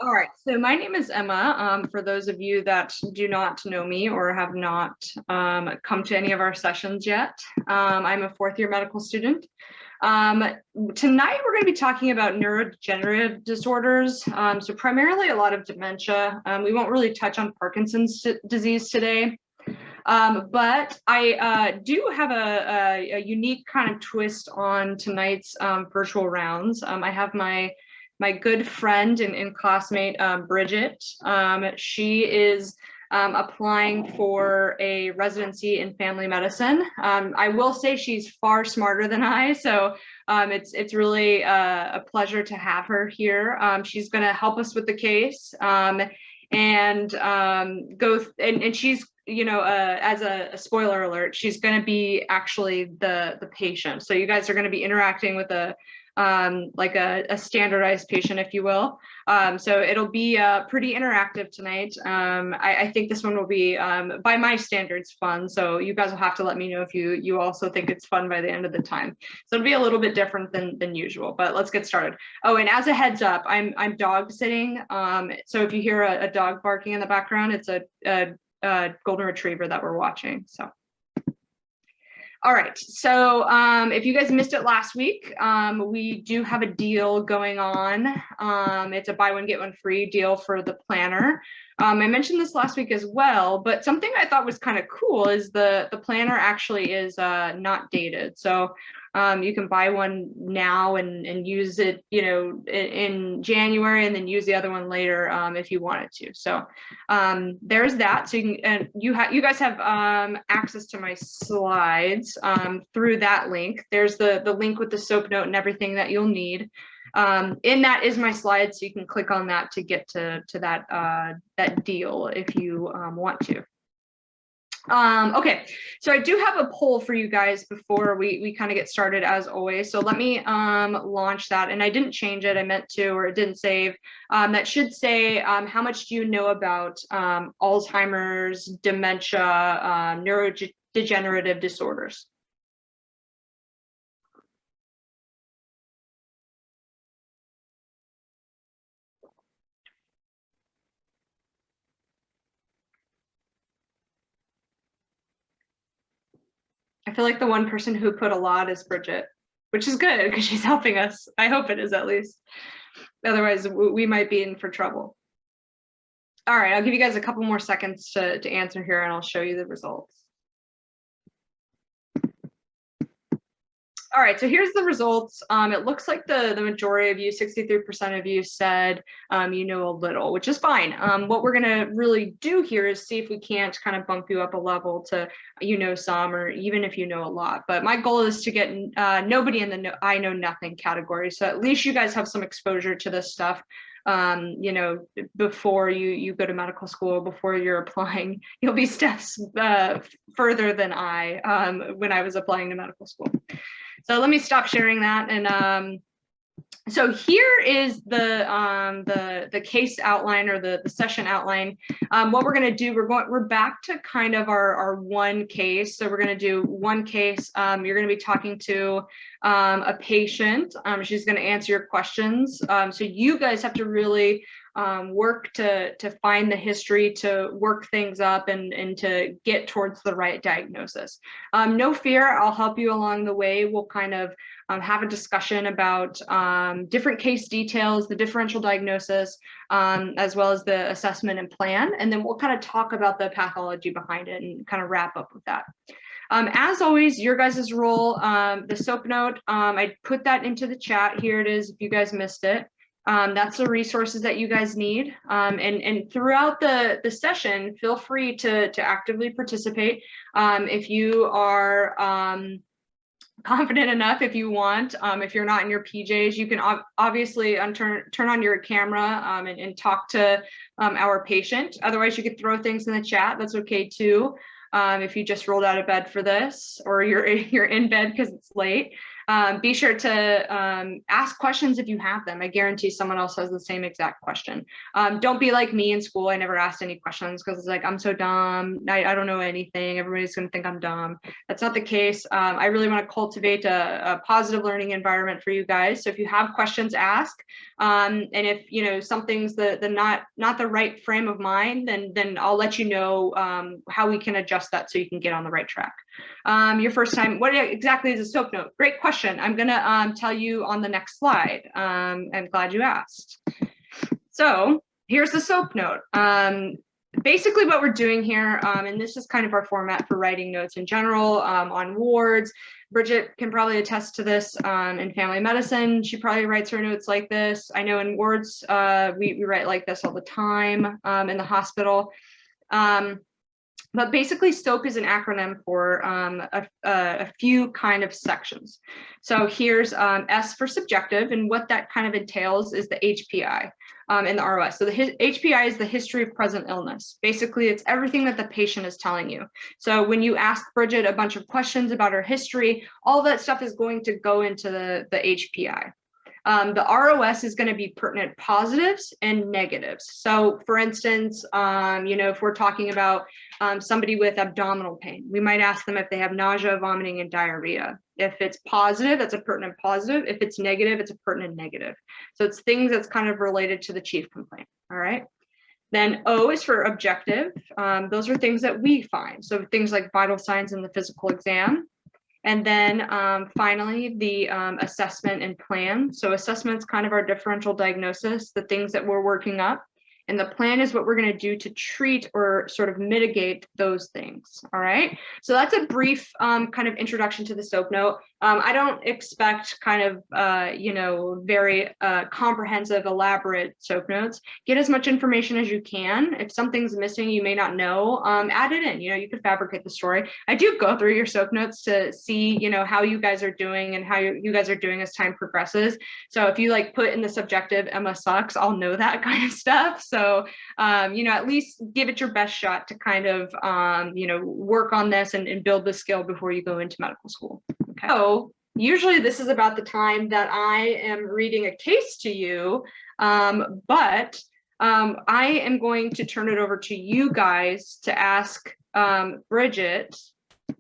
All right, so my name is Emma. For those of you that do not know me or have not come to any of our sessions yet, I'm a fourth-year medical student. Tonight, we're going to be talking about neurodegenerative disorders, so primarily a lot of dementia. We won't really touch on Parkinson's disease today, but I do have a unique kind of twist on tonight's virtual rounds. I have my good friend and classmate, Bridget. She is applying for a residency in family medicine. I will say she's far smarter than I, so it's really a pleasure to have her here. She's going to help us with the case and she's, you know, as a spoiler alert, she's going to be actually the patient. So you guys are going to be interacting with like a standardized patient, if you will. So it'll be pretty interactive tonight. I think this one will be, by my standards, fun. So you guys will have to let me know if you also think it's fun by the end of the time. So it'll be a little bit different than usual, but let's get started. Oh, and as a heads up, I'm dog sitting. So if you hear a dog barking in the background, it's a golden retriever that we're watching. So. All right, so if you guys missed it last week, we do have a deal going on. It's a buy one, get one free deal for the planner. I mentioned this last week as well, but something I thought was kind of cool is the planner actually is not dated. So you can buy one now and use it, you know, in January, and then use the other one later if you wanted to. So there's that. So you can, and you guys have access to my slides through that link. There's the link with the SOAP note and everything that you'll need. In that is my slides, so you can click on that to get to that deal if you want to. Okay, so I do have a poll for you guys before we kind of get started, as always. So let me launch that, and I didn't change it. I meant to, or it didn't save. That should say how much do you know about Alzheimer's, dementia, neurodegenerative disorders. I feel like the one person who put a lot is Bridget, which is good because she's helping us. I hope it is, at least. Otherwise, we might be in for trouble. All right, I'll give you guys a couple more seconds to answer here, and I'll show you the results. All right, so here's the results. It looks like the majority of you, 63% of you, said you know a little, which is fine. What we're gonna really do here is see if we can't kind of bump you up a level to you know some, or even if you know a lot. But my goal is to get nobody in the I know nothing category. So at least you guys have some exposure to this stuff. You know, before you go to medical school, before you're applying, you'll be steps further than I when I was applying to medical school. So let me stop sharing that. And so here is the case outline, or the session outline. What we're going to do, we're back to kind of our one case. So we're going to do one case. You're going to be talking to a patient. She's going to answer your questions. So you guys have to really work to find the history, to work things up, and to get towards the right diagnosis. No fear, I'll help you along the way. We'll kind of have a discussion about different case details, the differential diagnosis, as well as the assessment and plan. And then we'll kind of talk about the pathology behind it and kind of wrap up with that. As always, your guys' role, the SOAP note, I put that into the chat. Here it is if you guys missed it. That's the resources that you guys need. And throughout the session, feel free to actively participate. If you are confident enough, if you want, if you're not in your PJs, you can obviously turn on your camera and talk to our patient. Otherwise, you could throw things in the chat. That's okay too. If you just rolled out of bed for this, or you're in bed because it's late. Be sure to ask questions if you have them. I guarantee someone else has the same exact question. Don't be like me in school. I never asked any questions because it's like, I'm so dumb. I don't know anything. Everybody's going to think I'm dumb. That's not the case. I really want to cultivate a positive learning environment for you guys. So if you have questions, ask. And if, you know, something's not the right frame of mind, then I'll let you know how we can adjust that so you can get on the right track. Your first time, what exactly is a SOAP note? Great question. I'm gonna tell you on the next slide. I'm glad you asked. So here's the SOAP note. Basically what we're doing here, and this is kind of our format for writing notes in general on wards. Bridget can probably attest to this in family medicine. She probably writes her notes like this. I know in wards, we write like this all the time in the hospital. But basically SOAP is an acronym for a few kind of sections. So here's S for subjective, and what that kind of entails is the HPI in the ROS. So the HPI is the history of present illness. Basically, it's everything that the patient is telling you. So when you ask Bridget a bunch of questions about her history, all that stuff is going to go into the HPI. The ROS is going to be pertinent positives and negatives. So for instance, you know, if we're talking about somebody with abdominal pain, we might ask them if they have nausea, vomiting, and diarrhea. If it's positive, that's a pertinent positive. If it's negative, it's a pertinent negative. So it's things that's kind of related to the chief complaint. All right. Then O is for objective. Those are things that we find. So things like vital signs in the physical exam. And then finally, the assessment and plan. So assessment is kind of our differential diagnosis, the things that we're working up. And the plan is what we're going to do to treat or sort of mitigate those things. All right. So that's a brief kind of introduction to the SOAP note. I don't expect kind of, you know, very comprehensive, elaborate SOAP notes. Get as much information as you can. If something's missing, you may not know, add it in. You know, you could fabricate the story. I do go through your SOAP notes to see, you know, how you guys are doing and how you guys are doing as time progresses. So if you like put in the subjective, Emma sucks, I'll know that kind of stuff. So, you know, at least give it your best shot to kind of, you know, work on this and build the skill before you go into medical school. Okay. So usually this is about the time that I am reading a case to you, but I am going to turn it over to you guys to ask Bridget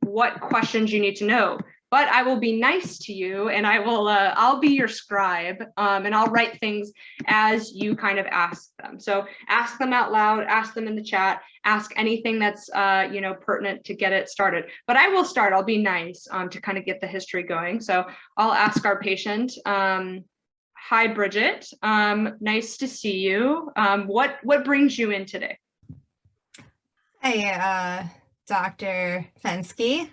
what questions you need to know. But I will be nice to you, and I'll be your scribe, and I'll write things as you kind of ask them. So ask them out loud, ask them in the chat, ask anything that's you know, pertinent to get it started. But I will start. I'll be nice to kind of get the history going. So I'll ask our patient. Hi, Bridget. Nice to see you. What brings you in today? Hey, Dr. Fensky.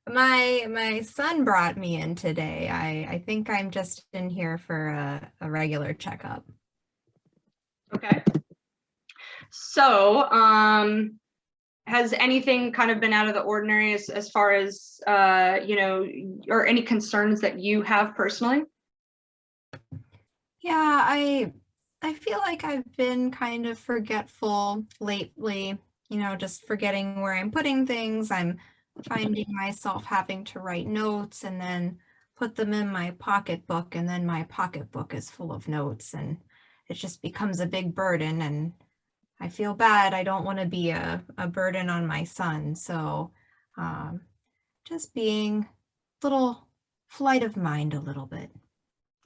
My son brought me in today. I think I'm just in here for a regular checkup. Okay. So, has anything kind of been out of the ordinary as far as, you know, or any concerns that you have personally? Yeah, I feel like I've been kind of forgetful lately, you know, just forgetting where I'm putting things. I'm finding myself having to write notes and then put them in my pocketbook, and then my pocketbook is full of notes, and it just becomes a big burden, and I feel bad. I don't want to be a burden on my son. So just being a little flight of mind a little bit.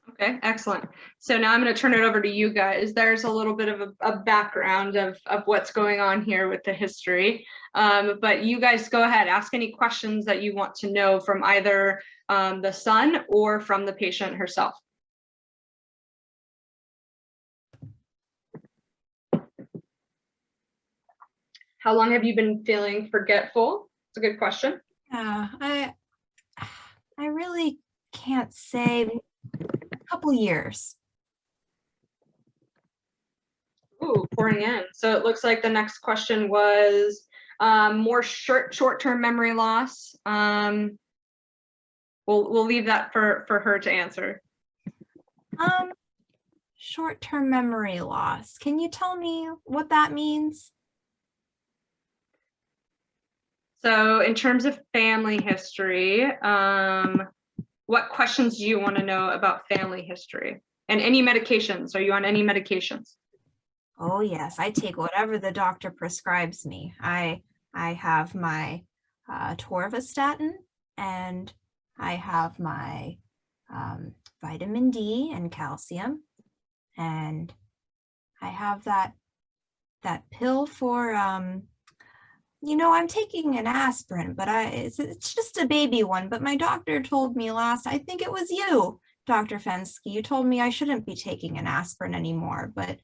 Okay, excellent. So now I'm going to turn it over to you guys. There's a little bit of a background of what's going on here with the history. But you guys go ahead, ask any questions that you want to know from either the son or from the patient herself. How long have you been feeling forgetful? It's a good question. I really can't say. A couple years. Ooh, pouring in. So it looks like the next question was more short-term memory loss. We'll leave that for her to answer. Short-term memory loss. Can you tell me what that means? So in terms of family history, what questions do you want to know about family history? And any medications? Are you on any medications? Oh yes, I take whatever the doctor prescribes me. I have my torvastatin, and I have my vitamin D and calcium, and I have that pill for I'm taking an aspirin, but it's just a baby one. But my doctor told me I think it was you, Dr. Fensky, you told me I shouldn't be taking an aspirin anymore, but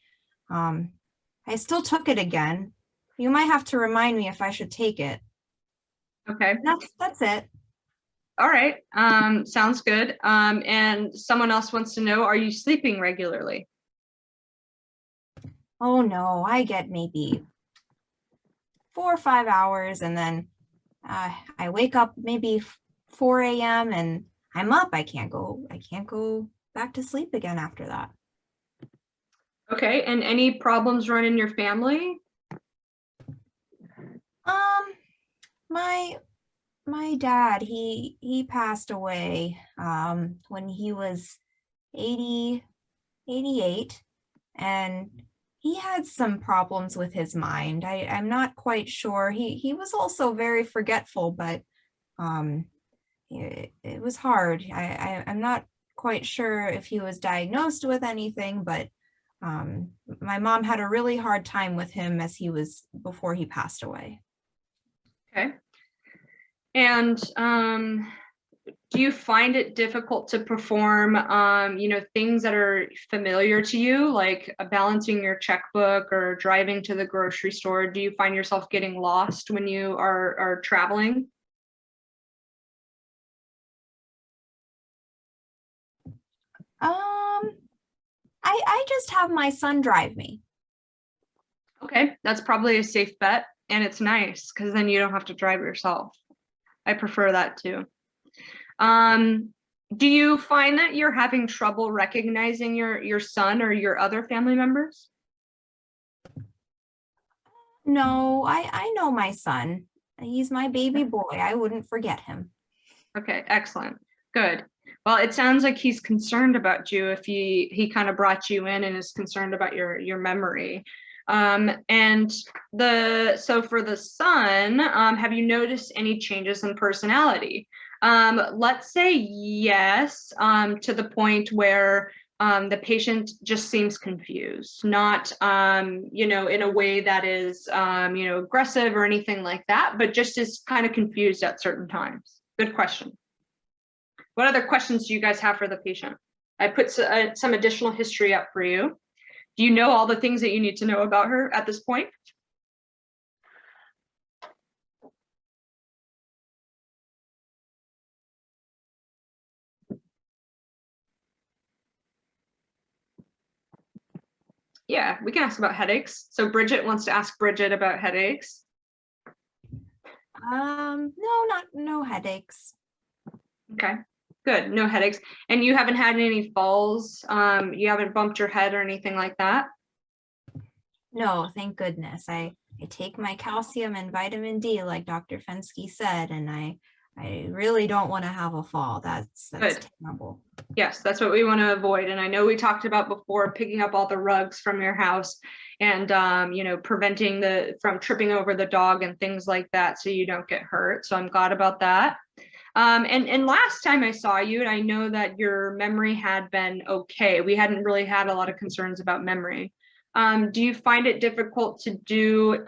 I still took it again. You might have to remind me if I should take it. Okay. That's it. All right. Sounds good. And someone else wants to know, are you sleeping regularly? Oh no, I get maybe 4 or 5 hours, and then I wake up maybe 4 a.m. and I'm up. I can't go back to sleep again after that. Okay. And any problems run in your family? My dad, he passed away when he was 88, and he had some problems with his mind. I'm not quite sure. He was also very forgetful, but it was hard. I'm not quite sure if he was diagnosed with anything, but my mom had a really hard time with him before he passed away. Okay. And do you find it difficult to perform, things that are familiar to you, like balancing your checkbook or driving to the grocery store? Do you find yourself getting lost when you are traveling? I just have my son drive me. Okay, that's probably a safe bet, and it's nice because then you don't have to drive yourself. I prefer that too. Do you find that you're having trouble recognizing your son or your other family members? No, I know my son. He's my baby boy. I wouldn't forget him. Okay, excellent. Good. Well, it sounds like he's concerned about you if he kind of brought you in and is concerned about your memory. And so for the son, have you noticed any changes in personality? Let's say yes, to the point where the patient just seems confused, not, in a way that is, aggressive or anything like that, but just is kind of confused at certain times. Good question. What other questions do you guys have for the patient? I put some additional history up for you. Do you know all the things that you need to know about her at this point? Yeah, we can ask about headaches. So Bridget wants to ask Bridget about headaches. No headaches. Okay, good, no headaches. And you haven't had any falls? You haven't bumped your head or anything like that? No, thank goodness. I take my calcium and vitamin D like Dr. Fensky said, and I really don't want to have a fall. That's Good. terrible. Yes, that's what we want to avoid. And I know we talked about before picking up all the rugs from your house and, preventing from tripping over the dog and things like that so you don't get hurt. So I'm glad about that. And last time I saw you, and I know that your memory had been okay. We hadn't really had a lot of concerns about memory. Do you find it difficult to do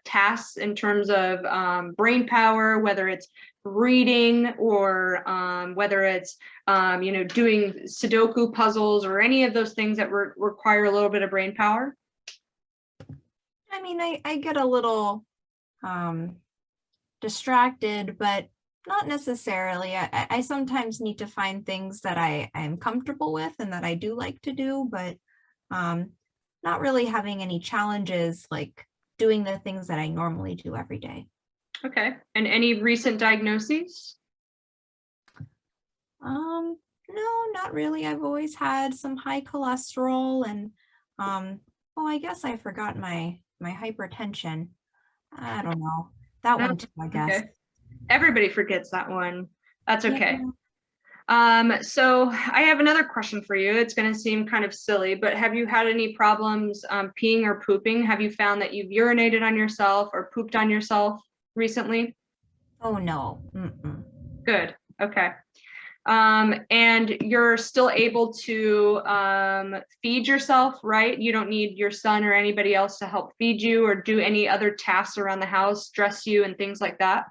tasks in terms of brain power, whether it's reading or whether it's doing Sudoku puzzles or any of those things that require a little bit of brain power? I mean, I get a little distracted, but not necessarily. I sometimes need to find things that I'm comfortable with and that I do like to do, but not really having any challenges like doing the things that I normally do every day. Okay. And any recent diagnoses? No, not really. I've always had some high cholesterol and I guess I forgot my hypertension. I don't know. That one too, I guess. Okay. Everybody forgets that one. That's okay. So I have another question for you. It's going to seem kind of silly, but have you had any problems peeing or pooping? Have you found that you've urinated on yourself or pooped on yourself recently? Oh no. Mm-mm. Good. Okay. And you're still able to feed yourself, right? You don't need your son or anybody else to help feed you or do any other tasks around the house, dress you and things like that?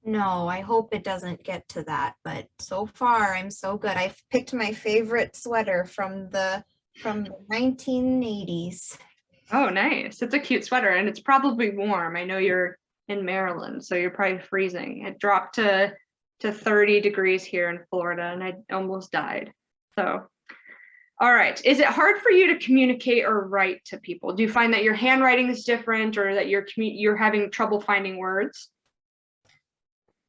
No, I hope it doesn't get to that, but so far I'm so good. I've picked my favorite sweater from the 1980s. Oh, nice. It's a cute sweater and it's probably warm. I know you're in Maryland, so you're probably freezing. It dropped to 30 degrees here in Florida and I almost died. So, all right. Is it hard for you to communicate or write to people? Do you find that your handwriting is different or that you're having trouble finding words?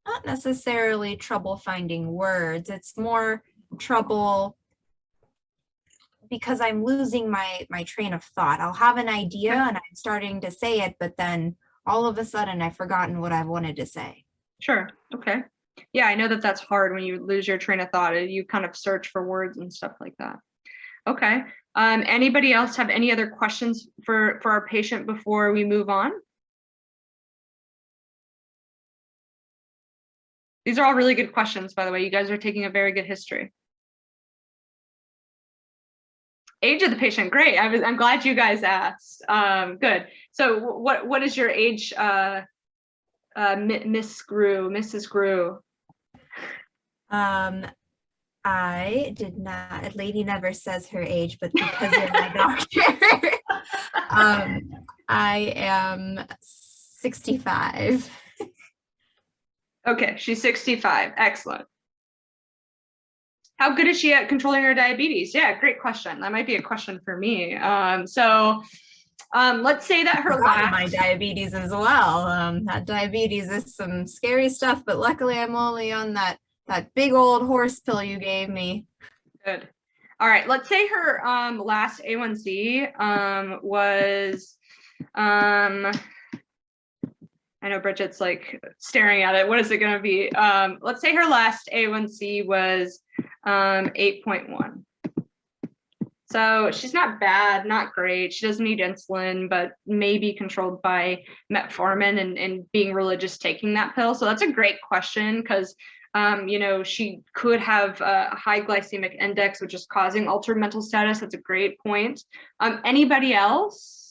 Not necessarily trouble finding words. It's more trouble because I'm losing my train of thought. I'll have an idea and I'm starting to say it, but then all of a sudden I've forgotten what I wanted to say. Sure. Okay. Yeah, I know that that's hard when you lose your train of thought. You kind of search for words and stuff like that. Okay. Anybody else have any other questions for our patient before we move on? These are all really good questions, by the way. You guys are taking a very good history. Age of the patient, great. I'm glad you guys asked. Good. So what is your age, Mrs. Grew? I did not, a lady never says her age, but because you're my doctor, I am 65. Okay, she's 65. Excellent. How good is she at controlling her diabetes? Yeah, great question. That might be a question for me. Let's say that her last my diabetes as well. That diabetes is some scary stuff, but luckily I'm only on that big old horse pill you gave me. Good. All right, let's say her last A1C was I know Bridget's like staring at it. What is it going to be? Let's say her last A1C was 8.1. So she's not bad, not great. She doesn't need insulin, but maybe controlled by metformin and being religious taking that pill. So that's a great question because, she could have a high glycemic index, which is causing altered mental status. That's a great point. Anybody else?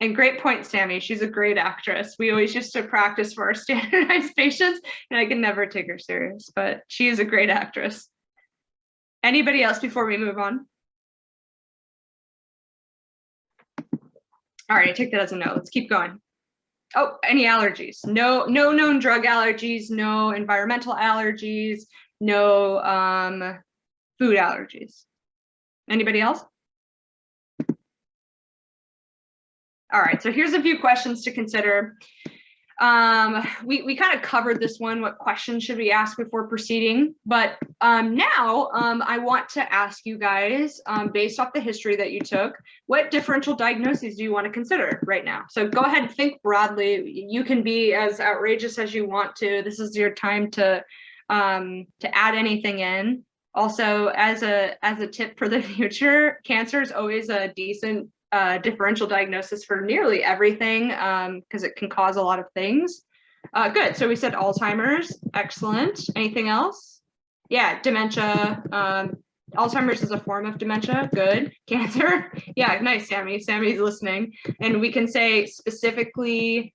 And great point, Sammy. She's a great actress. We always used to practice for our standardized patients, and I can never take her serious, but she is a great actress. Anybody else before we move on? All right, I take that as a no. Let's keep going. Oh, any allergies? No known drug allergies, no environmental allergies, no food allergies. Anybody else? All right, so here's a few questions to consider. We kind of covered this one, what questions should we ask before proceeding? But now I want to ask you guys, based off the history that you took, what differential diagnoses do you want to consider right now? So go ahead and think broadly. You can be as outrageous as you want to. This is your time to add anything in. Also, as a tip for the future, cancer is always a decent differential diagnosis for nearly everything because it can cause a lot of things. Good. So we said Alzheimer's. Excellent. Anything else? Yeah, dementia. Alzheimer's is a form of dementia. Good. Cancer. Yeah, nice, Sammy. Sammy's listening. And we can say specifically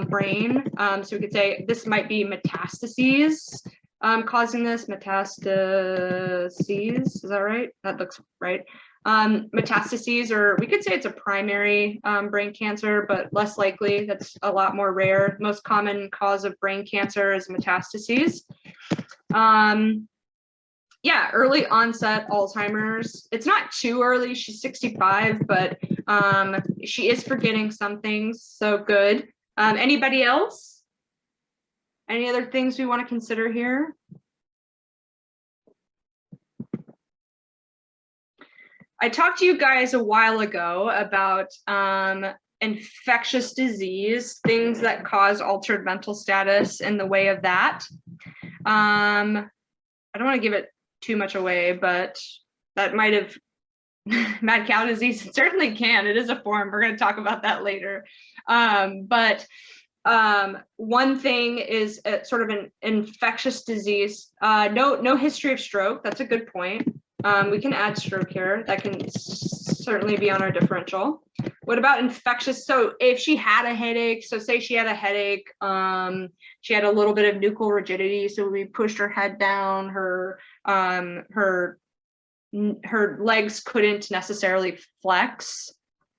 brain. So we could say this might be metastases causing this. Metastases. Is that right? That looks right. Metastases, or we could say it's a primary brain cancer, but less likely. That's a lot more rare. Most common cause of brain cancer is metastases. Yeah, early onset Alzheimer's. It's not too early. She's 65, but she is forgetting some things. So good. Anybody else? Any other things we want to consider here? I talked to you guys a while ago about infectious disease, things that cause altered mental status in the way of that. I don't want to give it too much away, but that might have mad cow disease certainly can. It is a form. We're going to talk about that later. But one thing is sort of an infectious disease. No history of stroke. That's a good point. We can add stroke here. That can certainly be on our differential. What about infectious? So if she had a headache, so say she had a headache, she had a little bit of nuchal rigidity, so we pushed her head down, her legs couldn't necessarily flex,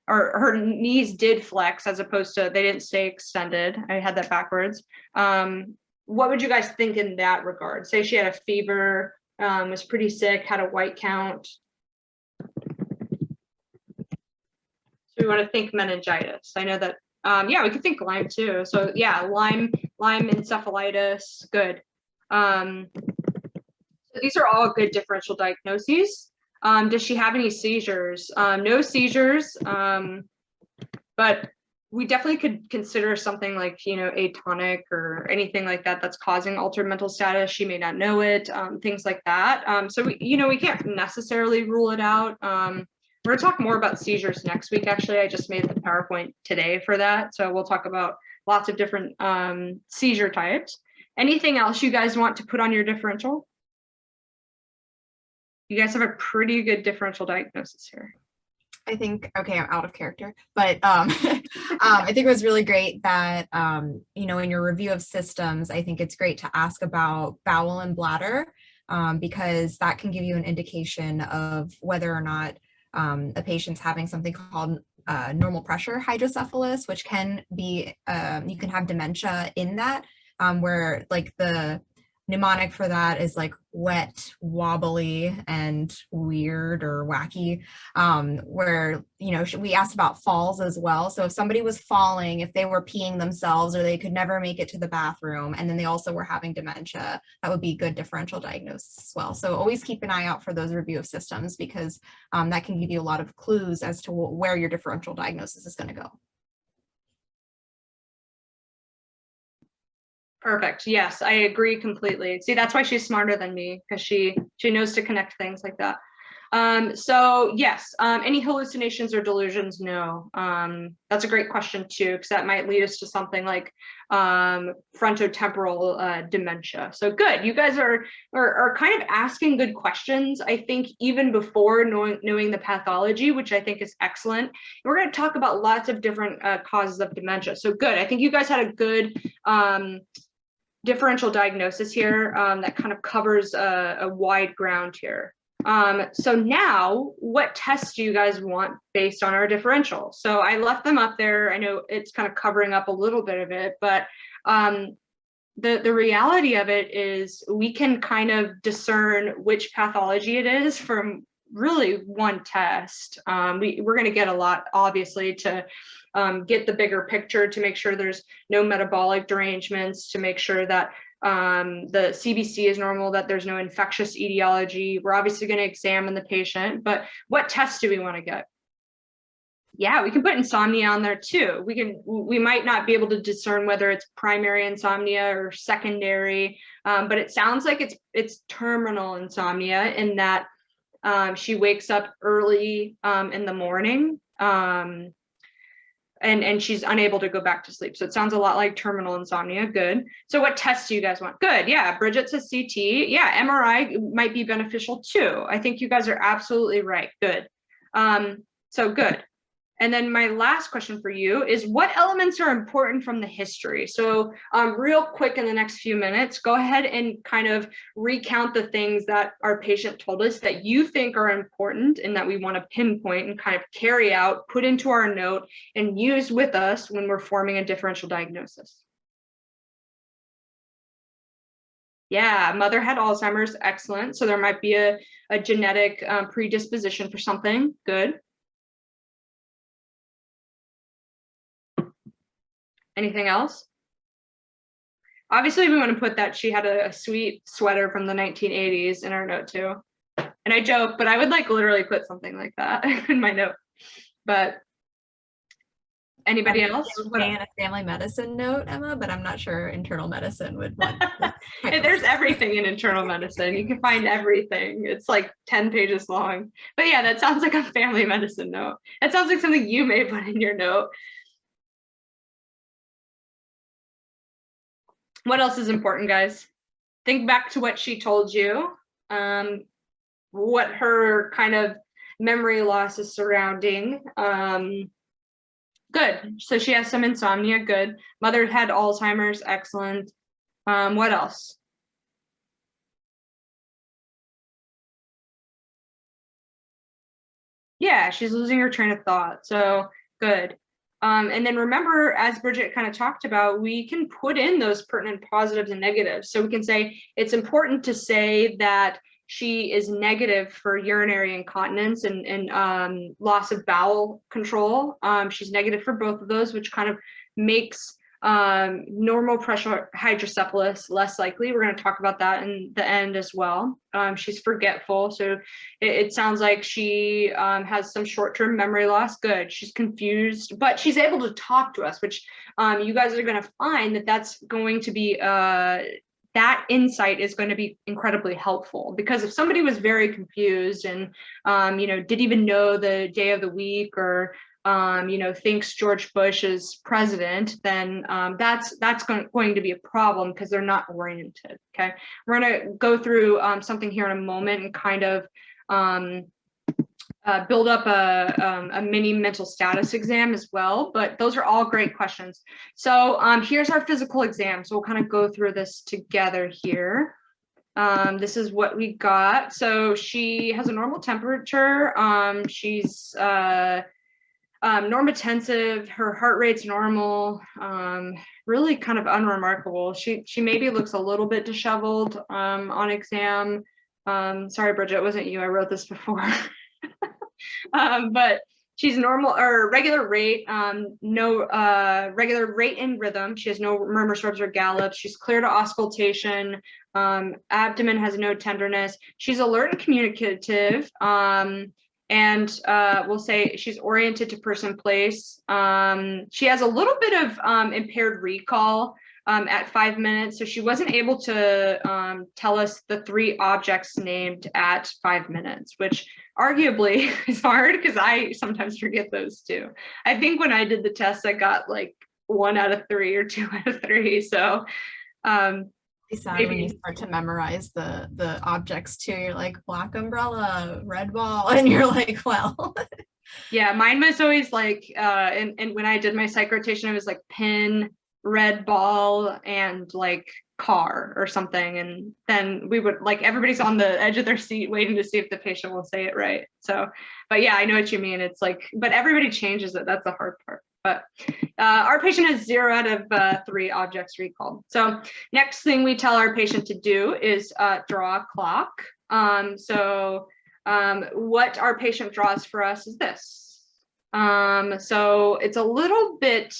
or her knees did flex as opposed to they didn't stay extended. I had that backwards. What would you guys think in that regard? Say she had a fever, was pretty sick, had a white count. So we want to think meningitis. I know that, yeah, we could think Lyme too. So yeah, Lyme encephalitis, good. So these are all good differential diagnoses. Does she have any seizures? No seizures, but we definitely could consider something like, atonic or anything like that that's causing altered mental status. She may not know it, things like that. So we can't necessarily rule it out. We're gonna talk more about seizures next week. Actually, I just made the PowerPoint today for that. So we'll talk about lots of different seizure types. Anything else you guys want to put on your differential? You guys have a pretty good differential diagnosis here. I think, okay, I'm out of character, but I think it was really great that, in your review of systems, I think it's great to ask about bowel and bladder, because that can give you an indication of whether or not a patient's having something called normal pressure hydrocephalus, which can be, you can have dementia in that, where like the mnemonic for that is like wet, wobbly, and weird or wacky, where, we asked about falls as well. So if somebody was falling, if they were peeing themselves or they could never make it to the bathroom, and then they also were having dementia, that would be good differential diagnosis as well. So always keep an eye out for those review of systems, because that can give you a lot of clues as to where your differential diagnosis is going to go. Perfect. Yes, I agree completely. See, that's why she's smarter than me, because she knows to connect things like that. So yes, any hallucinations or delusions? No. That's a great question too, because that might lead us to something like frontotemporal dementia. So good. You guys are kind of asking good questions, I think, even before knowing the pathology, which I think is excellent. We're going to talk about lots of different causes of dementia. So good. I think you guys had a good differential diagnosis here that kind of covers a wide ground here. So now, what tests do you guys want based on our differential? So I left them up there. I know it's kind of covering up a little bit of it, but the reality of it is we can kind of discern which pathology it is from really one test. We're going to get a lot, obviously, to get the bigger picture, to make sure there's no metabolic derangements, to make sure that the CBC is normal, that there's no infectious etiology. We're obviously going to examine the patient, but what tests do we want to get? Yeah, we can put insomnia on there too. We might not be able to discern whether it's primary insomnia or secondary, but it sounds like it's terminal insomnia, in that she wakes up early in the morning, and she's unable to go back to sleep. So it sounds a lot like terminal insomnia. Good. So what tests do you guys want? Good. Yeah, Bridget says CT. Yeah, MRI might be beneficial too. I think you guys are absolutely right. Good. So good. And then my last question for you is, what elements are important from the history? So real quick, in the next few minutes, go ahead and kind of recount the things that our patient told us that you think are important and that we want to pinpoint and kind of carry out, put into our note, and use with us when we're forming a differential diagnosis. Yeah, mother had Alzheimer's. Excellent. So there might be a genetic predisposition for something. Good. Anything else? Obviously, we want to put that she had a sweet sweater from the 1980s in our note too. And I joke, but I would like literally put something like that in my note. But Anybody I would else? be okay in a family medicine note, Emma, but I'm not sure internal medicine would want this type of There's stuff. everything in internal medicine. You can find everything. It's like 10 pages long. But yeah, that sounds like a family medicine note. That sounds like something you may put in your note. What else is important, guys? Think back to what she told you, what her kind of memory loss is surrounding. Good. So she has some insomnia. Good. Mother had Alzheimer's. Excellent. What else? Yeah, she's losing her train of thought. So good. And then remember, as Bridget kind of talked about, we can put in those pertinent positives and negatives. So we can say it's important to say that she is negative for urinary incontinence and loss of bowel control. She's negative for both of those, which kind of makes normal pressure hydrocephalus less likely. We're going to talk about that in the end as well. She's forgetful, so it sounds like she has some short-term memory loss. Good. She's confused, but she's able to talk to us, which you guys are going to find that that's going to be that insight is going to be incredibly helpful, because if somebody was very confused and didn't even know the day of the week, or thinks George Bush is president, then that's going to be a problem, because they're not oriented. Okay, we're going to go through something here in a moment and kind of build up a mini mental status exam as well, but those are all great questions. So here's our physical exam. So we'll kind of go through this together here. This is what we got. So she has a normal temperature. She's normotensive, her heart rate's normal, really kind of unremarkable. She maybe looks a little bit disheveled on exam. Sorry, Bridget, it wasn't you, I wrote this before. But she's normal or regular rate, no regular rate and rhythm. She has no murmurs, rubs, or gallops. She's clear to auscultation. Abdomen has no tenderness. She's alert and communicative. And we'll say she's oriented to person, place. She has a little bit of impaired recall at 5 minutes. So she wasn't able to tell us the 3 objects named at 5 minutes, which arguably is hard, because I sometimes forget those too. I think when I did the test, I got like 1 out of 3 or 2 out of 3. So Maybe when you start to memorize the objects too, you're like black umbrella, red ball, and you're like, well. Yeah, mine was always like, and when I did my psych rotation, it was like pin, red ball, and like car or something. And then we would, like, everybody's on the edge of their seat waiting to see if the patient will say it right. So, but yeah, I know what you mean. It's like, but everybody changes it. That's the hard part. But our patient has 0 out of 3 objects recalled. So next thing we tell our patient to do is draw a clock. What our patient draws for us is this. So it's a little bit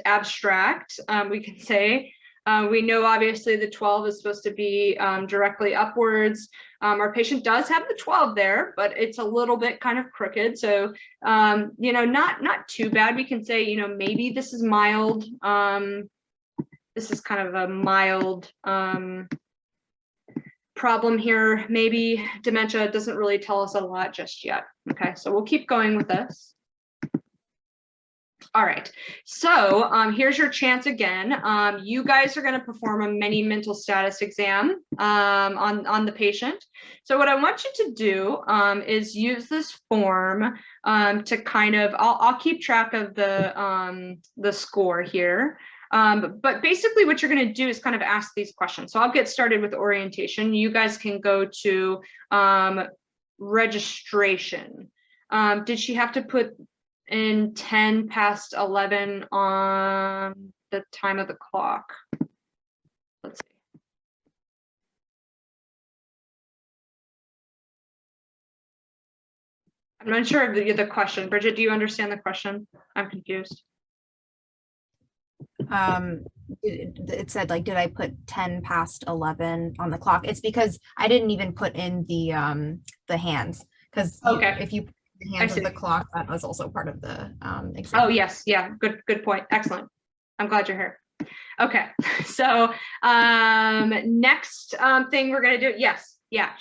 abstract, we can say. We know obviously the 12 is supposed to be directly upwards. Our patient does have the 12 there, but it's a little bit kind of crooked. So, not too bad. We can say, maybe this is mild. This is kind of a mild problem here. Maybe dementia doesn't really tell us a lot just yet. Okay, so we'll keep going with this. All right, so here's your chance again. You guys are going to perform a mini mental status exam on the patient. So what I want you to do is use this form to kind of, I'll keep track of the score here. But basically what you're going to do is kind of ask these questions. So I'll get started with orientation. You guys can go to registration. Did she have to put in 10 past 11 on the time of the clock? Let's see. I'm not sure of the question. Bridget, do you understand the question? I'm confused. It said, like, did I put 10 past 11 on the clock? It's because I didn't even put in the hands, because Okay. if you the I hands see. of the clock, that was also part of the exam. Oh, yes. Yeah. Good point. Excellent. I'm glad you're here. Okay. So next thing we're going to do. Yes. Yeah.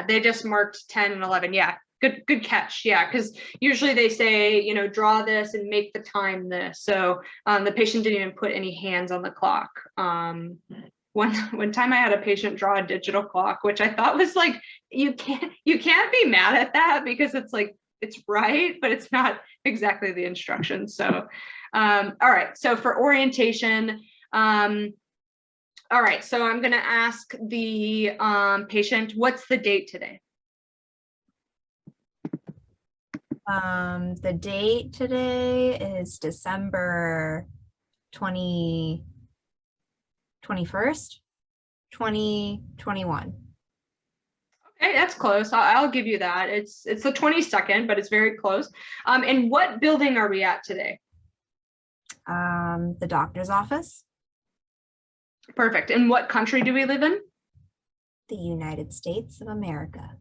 They just marked 10 and 11. Yeah. Good catch. Yeah. Because usually they say, you know, draw this and make the time this. So the patient didn't even put any hands on the clock. One time I had a patient draw a digital clock, which I thought was like, you can't be mad at that because it's like, it's right, but it's not exactly the instructions. So, all right. So for orientation, all right. So I'm going to ask the patient, what's the date today? The date today is December 21st, 2021. Okay, that's close. I'll give you that. It's the 22nd, but it's very close. And what building are we at today? The doctor's office. Perfect. And what country do we live in? The United States of America.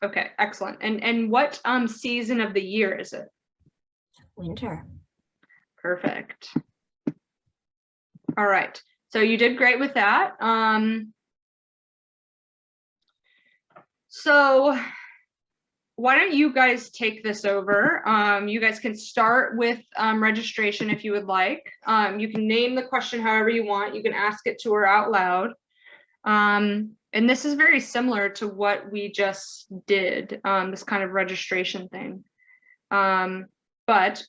Okay, excellent. And what season of the year is it? Winter. Perfect. All right. So you did great with that. So why don't you guys take this over? You guys can start with registration if you would like. You can name the question however you want. You can ask it to her out loud. And this is very similar to what we just did, this kind of registration thing. But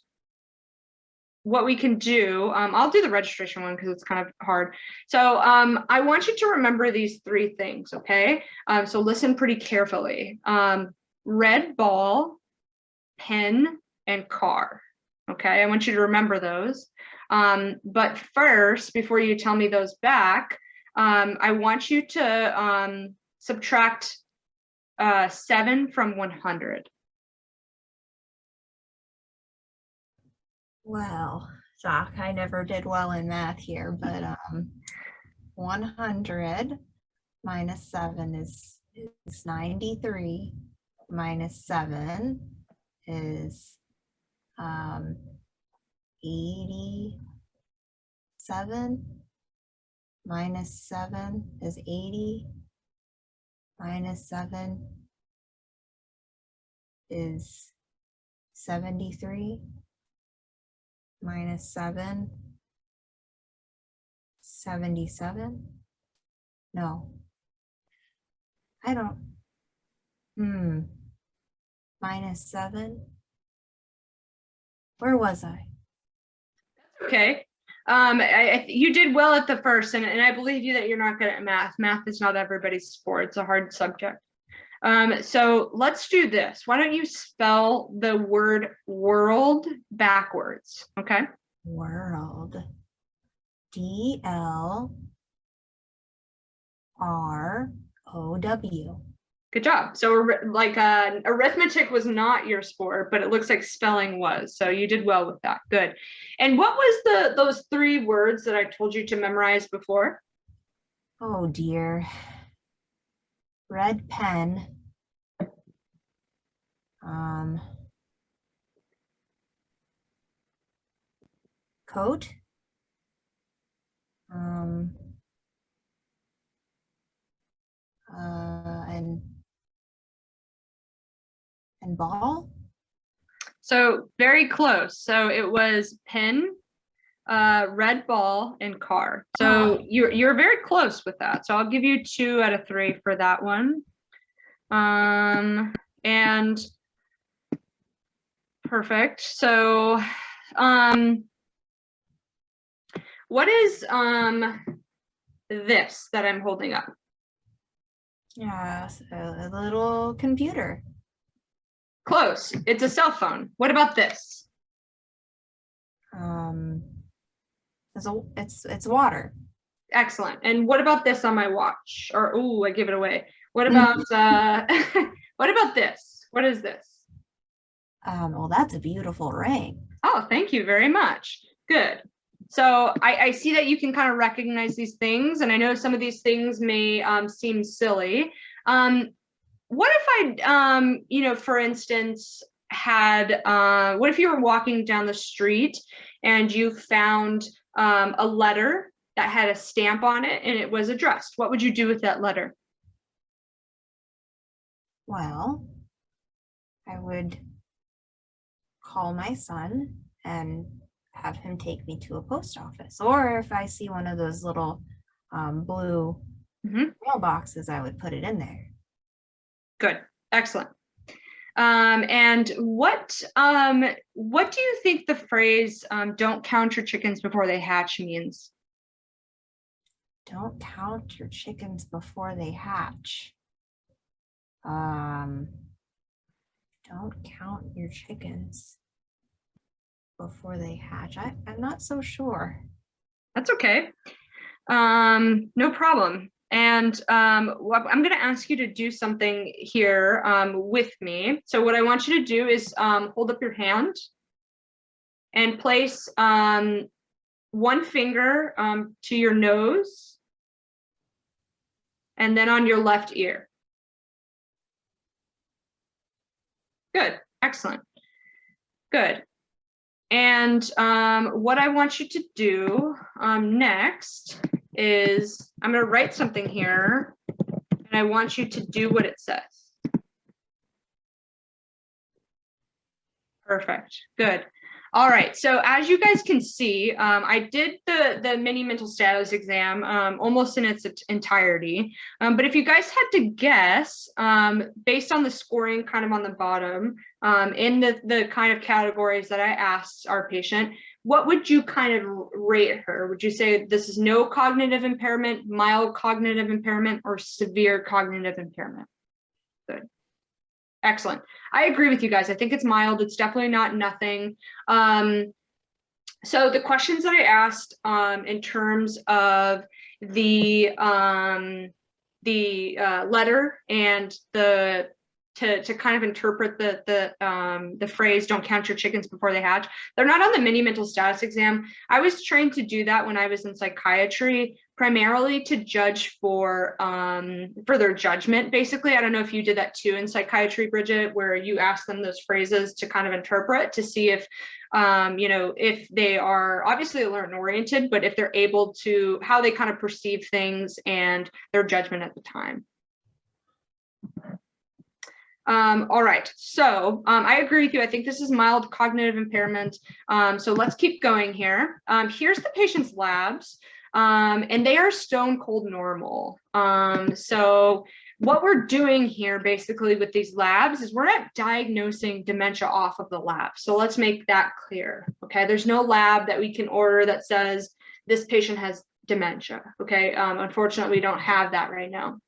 what we can do, I'll do the registration one because it's kind of hard. So I want you to remember these three things, okay? So listen pretty carefully. Red ball, pen, and car. Okay, I want you to remember those. But first, before you tell me those back, I want you to subtract 7 from 100. Well, Doc, I never did well in math here, but 100 minus 7 is 93. Minus 7 is 87. Minus 7 is 80. Minus 7 is 73. Minus 7, 77. No, I don't. Minus 7. Where was I? Okay. You did well at the first, and I believe you that you're not good at math. Math is not everybody's sport. It's a hard subject. So let's do this. Why don't you spell the word world backwards? Okay. World. DLROW. Good job. So like arithmetic was not your sport, but it looks like spelling was. So you did well with that. Good. And what was those 3 words that I told you to memorize before? Oh dear. Red pen. Coat. And ball. So very close. So it was pen, red ball, and car. So you're very close with that. So I'll give you 2 out of 3 for that one. And perfect. So what is this that I'm holding up? Yeah, a little computer. Close. It's a cell phone. What about this? It's water. Excellent. And what about this on my watch? Or I give it away. What about what about this? What is this? Well, that's a beautiful ring. Oh, thank you very much. Good. So I see that you can kind of recognize these things, and I know some of these things may seem silly. What if I, for instance, had, what if you were walking down the street and you found a letter that had a stamp on it and it was addressed? What would you do with that letter? Well, I would call my son and have him take me to a post office. Or if I see one of those little blue mailboxes, I would put it in there. Good, excellent. And what do you think the phrase "don't count your chickens before they hatch" means? Don't count your chickens before they hatch. Don't count your chickens before they hatch. I'm not so sure. That's okay. No problem. And I'm going to ask you to do something here with me. So what I want you to do is hold up your hand and place one finger to your nose and then on your left ear. Good, excellent, good. And what I want you to do next is I'm going to write something here, and I want you to do what it says. Perfect, good. All right, so as you guys can see, I did the mini mental status exam almost in its entirety. But if you guys had to guess, based on the scoring kind of on the bottom, in the kind of categories that I asked our patient, what would you kind of rate her? Would you say this is no cognitive impairment, mild cognitive impairment, or severe cognitive impairment? Good. Excellent. I agree with you guys. I think it's mild. It's definitely not nothing. So the questions that I asked in terms of the letter and to kind of interpret the phrase "don't count your chickens before they hatch," they're not on the mini mental status exam. I was trained to do that when I was in psychiatry, primarily to judge for their judgment. Basically, I don't know if you did that too in psychiatry, Bridget, where you ask them those phrases to kind of interpret to see if if they are obviously alert and oriented, but if they're able to, how they kind of perceive things and their judgment at the time. All right, so I agree with you. I think this is mild cognitive impairment. So let's keep going here. Here's the patient's labs, and they are stone cold normal. So what we're doing here basically with these labs is we're not diagnosing dementia off of the lab. So let's make that clear, okay? There's no lab that we can order that says this patient has dementia, okay? Unfortunately, we don't have that right now.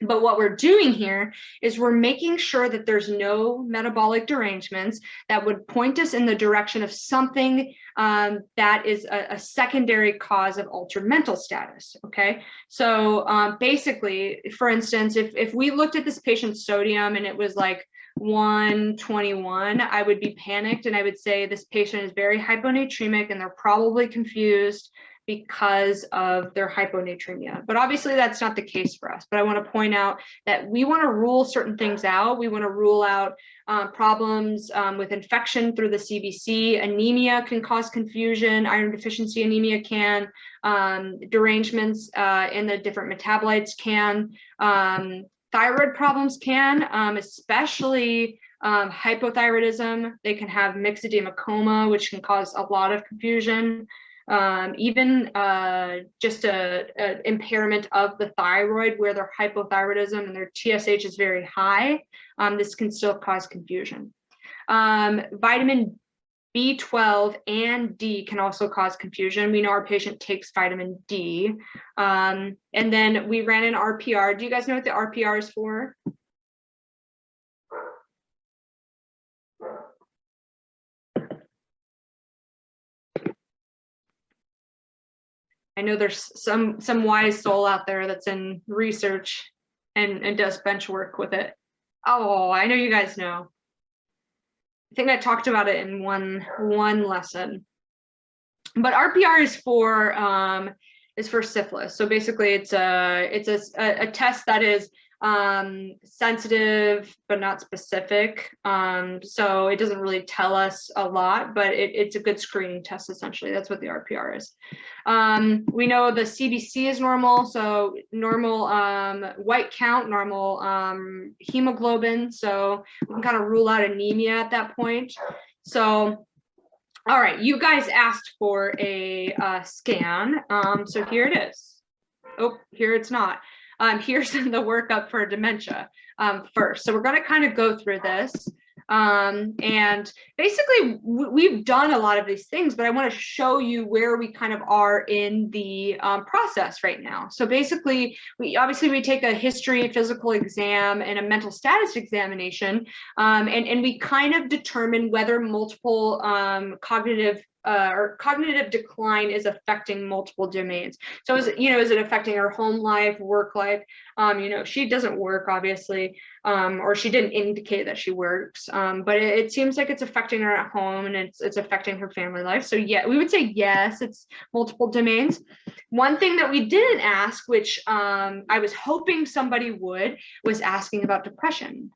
But what we're doing here is we're making sure that there's no metabolic derangements that would point us in the direction of something that is a secondary cause of altered mental status, okay? So basically, for instance, if we looked at this patient's sodium and it was like 121, I would be panicked and I would say this patient is very hyponatremic and they're probably confused because of their hyponatremia. But obviously that's not the case for us. But I want to point out that we want to rule certain things out. We want to rule out problems with infection through the CBC. Anemia can cause confusion. Iron deficiency anemia can. Derangements in the different metabolites can. Thyroid problems can, especially hypothyroidism. They can have myxedema coma, which can cause a lot of confusion. Even just a impairment of the thyroid where their hypothyroidism and their TSH is very high, this can still cause confusion. Vitamin B12 and D can also cause confusion. We know our patient takes vitamin D. And then we ran an RPR. Do you guys know what the RPR is for? I know there's some wise soul out there that's in research and does bench work with it. Oh, I know you guys know. I think I talked about it in one lesson. But RPR is for syphilis. So basically, it's a test that is sensitive but not specific. So it doesn't really tell us a lot, but it's a good screening test, essentially. That's what the RPR is. We know the CBC is normal, so normal white count, normal hemoglobin, so we can kind of rule out anemia at that point. So all right, you guys asked for a scan, so here it is. Oh, here it's not. Here's the workup for dementia first. So we're going to kind of go through this. And basically, we've done a lot of these things, but I want to show you where we kind of are in the process right now. So basically, we take a history, physical exam, and a mental status examination, and we kind of determine whether multiple cognitive decline is affecting multiple domains. So is it affecting her home life, work life? She doesn't work, obviously, or she didn't indicate that she works, but it seems like it's affecting her at home, and it's affecting her family life. So yeah, we would say yes, it's multiple domains. One thing that we didn't ask, which I was hoping somebody would, was asking about depression,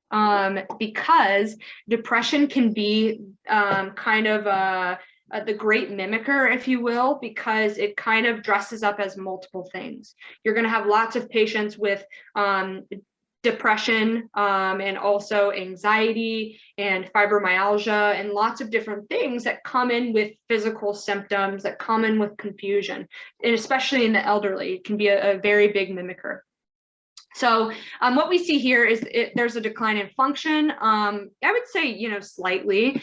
because depression can be kind of the great mimicker, if you will, because it kind of dresses up as multiple things. You're going to have lots of patients with depression and also anxiety and fibromyalgia and lots of different things that come in with physical symptoms, that come in with confusion, and especially in the elderly, it can be a very big mimicker. So what we see here is there's a decline in function. I would say, slightly.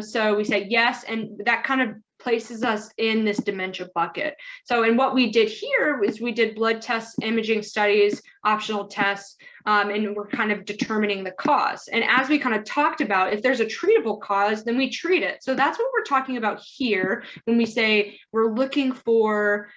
So we say yes, and that kind of places us in this dementia bucket. So, and what we did here is we did blood tests, imaging studies, optional tests, and we're kind of determining the cause. And as we kind of talked about, if there's a treatable cause, then we treat it. So that's what we're talking about here when we say we're looking for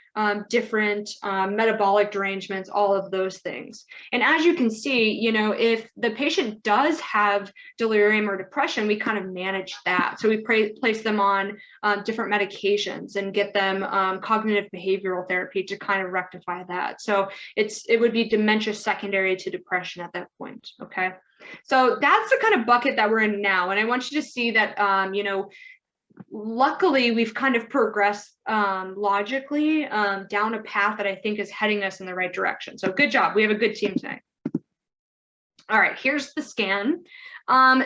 different metabolic derangements, all of those things. And as you can see, if the patient does have delirium or depression, we kind of manage that. So we place them on different medications and get them cognitive behavioral therapy to kind of rectify that. So it would be dementia secondary to depression at that point. Okay, so that's the kind of bucket that we're in now, and I want you to see that luckily we've kind of progressed logically down a path that I think is heading us in the right direction. So good job, we have a good team tonight. All right, here's the scan.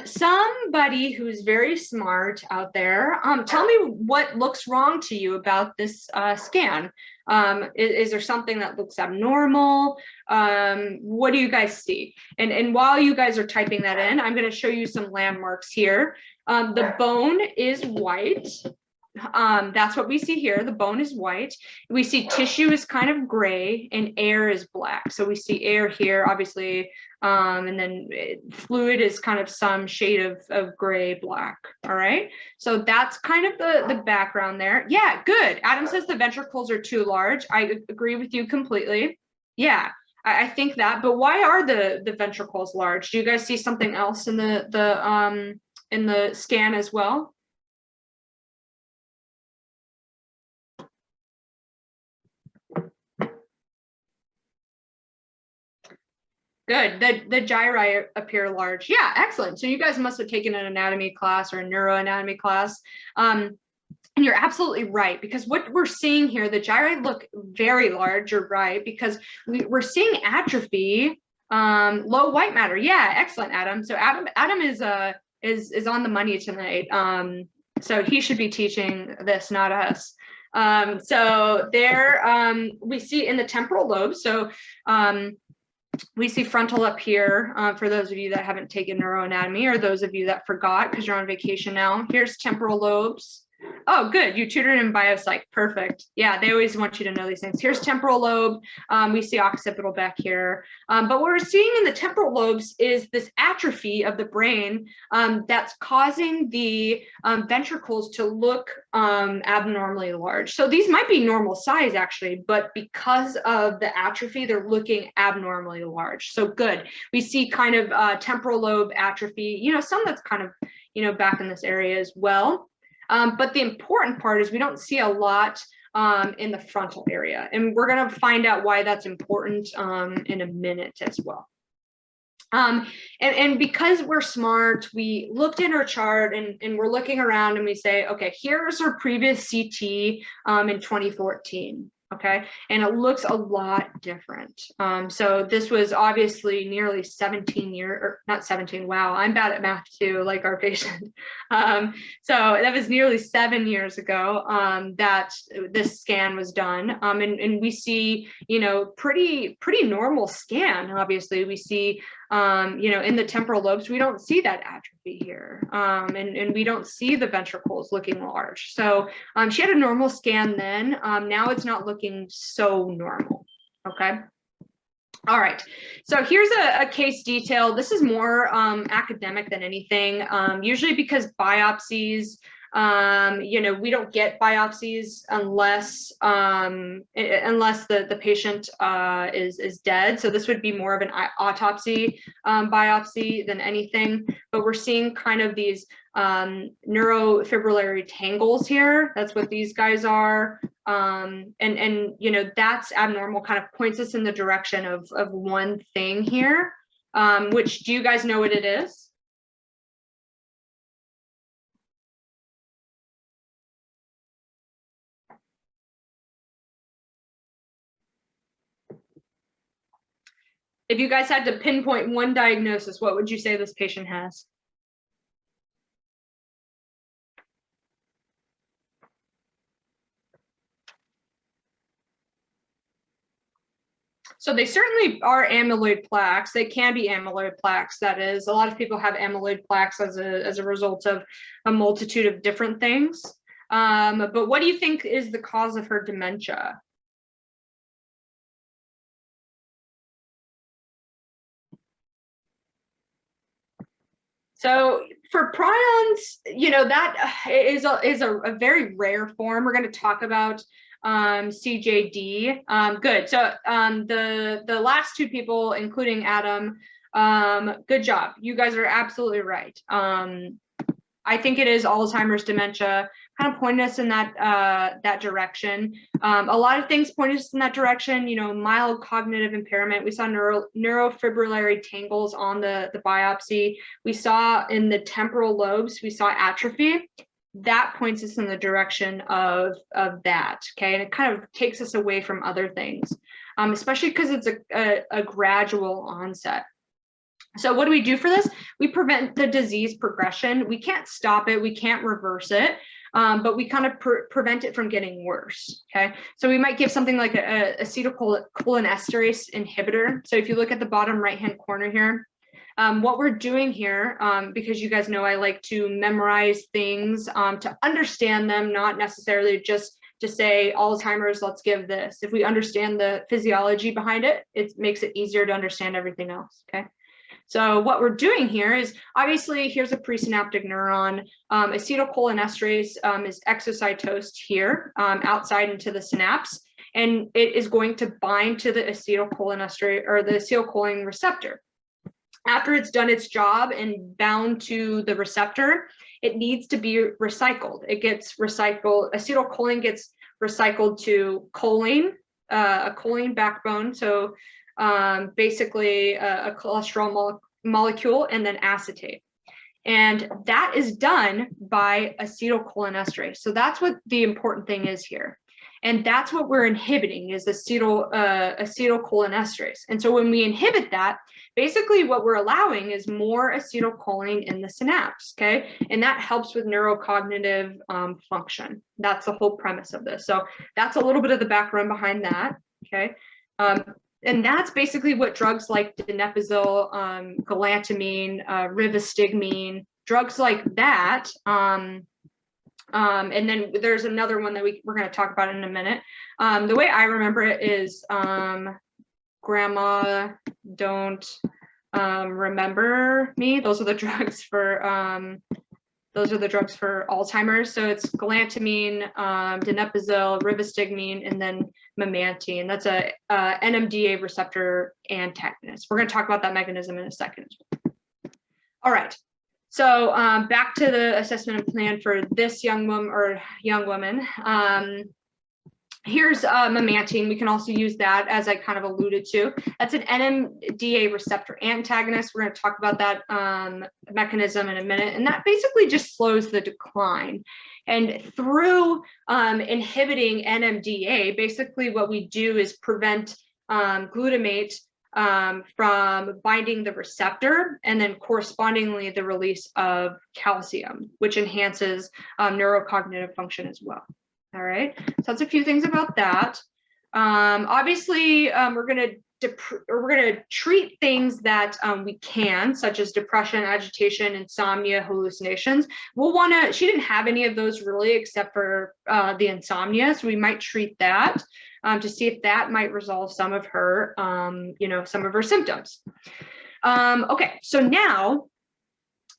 Somebody who's very smart out there, tell me what looks wrong to you about this scan. Is there something that looks abnormal? What do you guys see? And while you guys are typing that in, I'm going to show you some landmarks here. The bone is white. That's what we see here. The bone is white. We see tissue is kind of gray and air is black. So we see air here, obviously, and then fluid is kind of some shade of gray, black. All right. So that's kind of the background there. Yeah, good. Adam says the ventricles are too large. I agree with you completely. Yeah, I think that. But why are the ventricles large? Do you guys see something else in the scan as well? Good. The gyri appear large. Yeah, excellent. So you guys must have taken an anatomy class or a neuroanatomy class. And you're absolutely right, because what we're seeing here, the gyri look very large. You're right, because we're seeing atrophy, low white matter. Yeah, excellent, Adam. So Adam is on the money tonight. So he should be teaching this, not us. So there we see in the temporal lobe. So we see frontal up here for those of you that haven't taken neuroanatomy, or those of you that forgot because you're on vacation now. Here's temporal lobes. Oh, good. You tutored in biopsych. Perfect. Yeah, they always want you to know these things. Here's temporal lobe. We see occipital back here. But what we're seeing in the temporal lobes is this atrophy of the brain that's causing the ventricles to look abnormally large. So these might be normal size, actually, but because of the atrophy, they're looking abnormally large. So good. We see kind of temporal lobe atrophy, some that's kind of, back in this area as well. But the important part is we don't see a lot in the frontal area, and we're going to find out why that's important in a minute as well. And because we're smart, we looked at her chart and we're looking around and we say, okay, here's her previous CT in 2014. Okay, and it looks a lot different. So this was obviously nearly 17 years, or not 17, wow, I'm bad at math too, like our patient. So that was nearly 7 years ago that this scan was done. And we see, you know, pretty normal scan. Obviously, we see, you know, in the temporal lobes, we don't see that atrophy here. And we don't see the ventricles looking large. So she had a normal scan then. Now it's not looking so normal. Okay. All right, so here's a case detail. This is more academic than anything, usually because biopsies, you know, we don't get biopsies unless the patient is dead. So this would be more of an autopsy biopsy than anything. But we're seeing kind of these neurofibrillary tangles here. That's what these guys are. And you know, that's abnormal, kind of points us in the direction of one thing here, which, do you guys know what it is? If you guys had to pinpoint one diagnosis, what would you say this patient has? So they certainly are amyloid plaques. They can be amyloid plaques. That is, a lot of people have amyloid plaques as a result of a multitude of different things. But what do you think is the cause of her dementia? So for prions, you know, that is a very rare form. We're going to talk about CJD. Good. So the last two people, including Adam, good job. You guys are absolutely right. I think it is Alzheimer's dementia, kind of pointed us in that direction. A lot of things pointed us in that direction, you know, mild cognitive impairment. We saw neurofibrillary tangles on the biopsy. We saw in the temporal lobes, we saw atrophy. That points us in the direction of that, okay? And it kind of takes us away from other things, especially because it's a gradual onset. So what do we do for this? We prevent the disease progression. We can't stop it. We can't reverse it, but we kind of prevent it from getting worse, okay? So we might give something like a acetylcholinesterase inhibitor. So if you look at the bottom right-hand corner here, what we're doing here, because you guys know I like to memorize things to understand them, not necessarily just to say Alzheimer's, let's give this. If we understand the physiology behind it, it makes it easier to understand everything else, okay? So what we're doing here is, obviously, here's a presynaptic neuron. Acetylcholinesterase is exocytosed here outside into the synapse, and it is going to bind to the acetylcholinesterase or the acetylcholine receptor. After it's done its job and bound to the receptor, it needs to be recycled. It gets recycled. Acetylcholine gets recycled to choline, a choline backbone. So basically a cholesterol molecule, and then acetate. And that is done by acetylcholinesterase. So that's what the important thing is here. And that's what we're inhibiting is acetylcholinesterase. And so when we inhibit that, basically what we're allowing is more acetylcholine in the synapse, okay? And that helps with neurocognitive function. That's the whole premise of this. So that's a little bit of the background behind that, okay? And that's basically what drugs like donepezil, galantamine, rivastigmine, drugs like that. And then there's another one that we're going to talk about in a minute. The way I remember it is grandma don't remember me. Those are the drugs for Alzheimer's. So it's galantamine, donepezil, rivastigmine, and then memantine. That's a NMDA receptor antagonist. We're going to talk about that mechanism in a second. All right. So back to the assessment and plan for this young woman. Here's memantine. We can also use that, as I kind of alluded to. That's an NMDA receptor antagonist. We're going to talk about that mechanism in a minute. And that basically just slows the decline. And through inhibiting NMDA, basically what we do is prevent glutamate from binding the receptor, and then correspondingly the release of calcium, which enhances neurocognitive function as well. All right, so that's a few things about that. Obviously, we're going to treat things that we can, such as depression, agitation, insomnia, hallucinations. We'll want to. She didn't have any of those really, except for the insomnia, so we might treat that to see if that might resolve some of her, some of her symptoms. Okay, so now,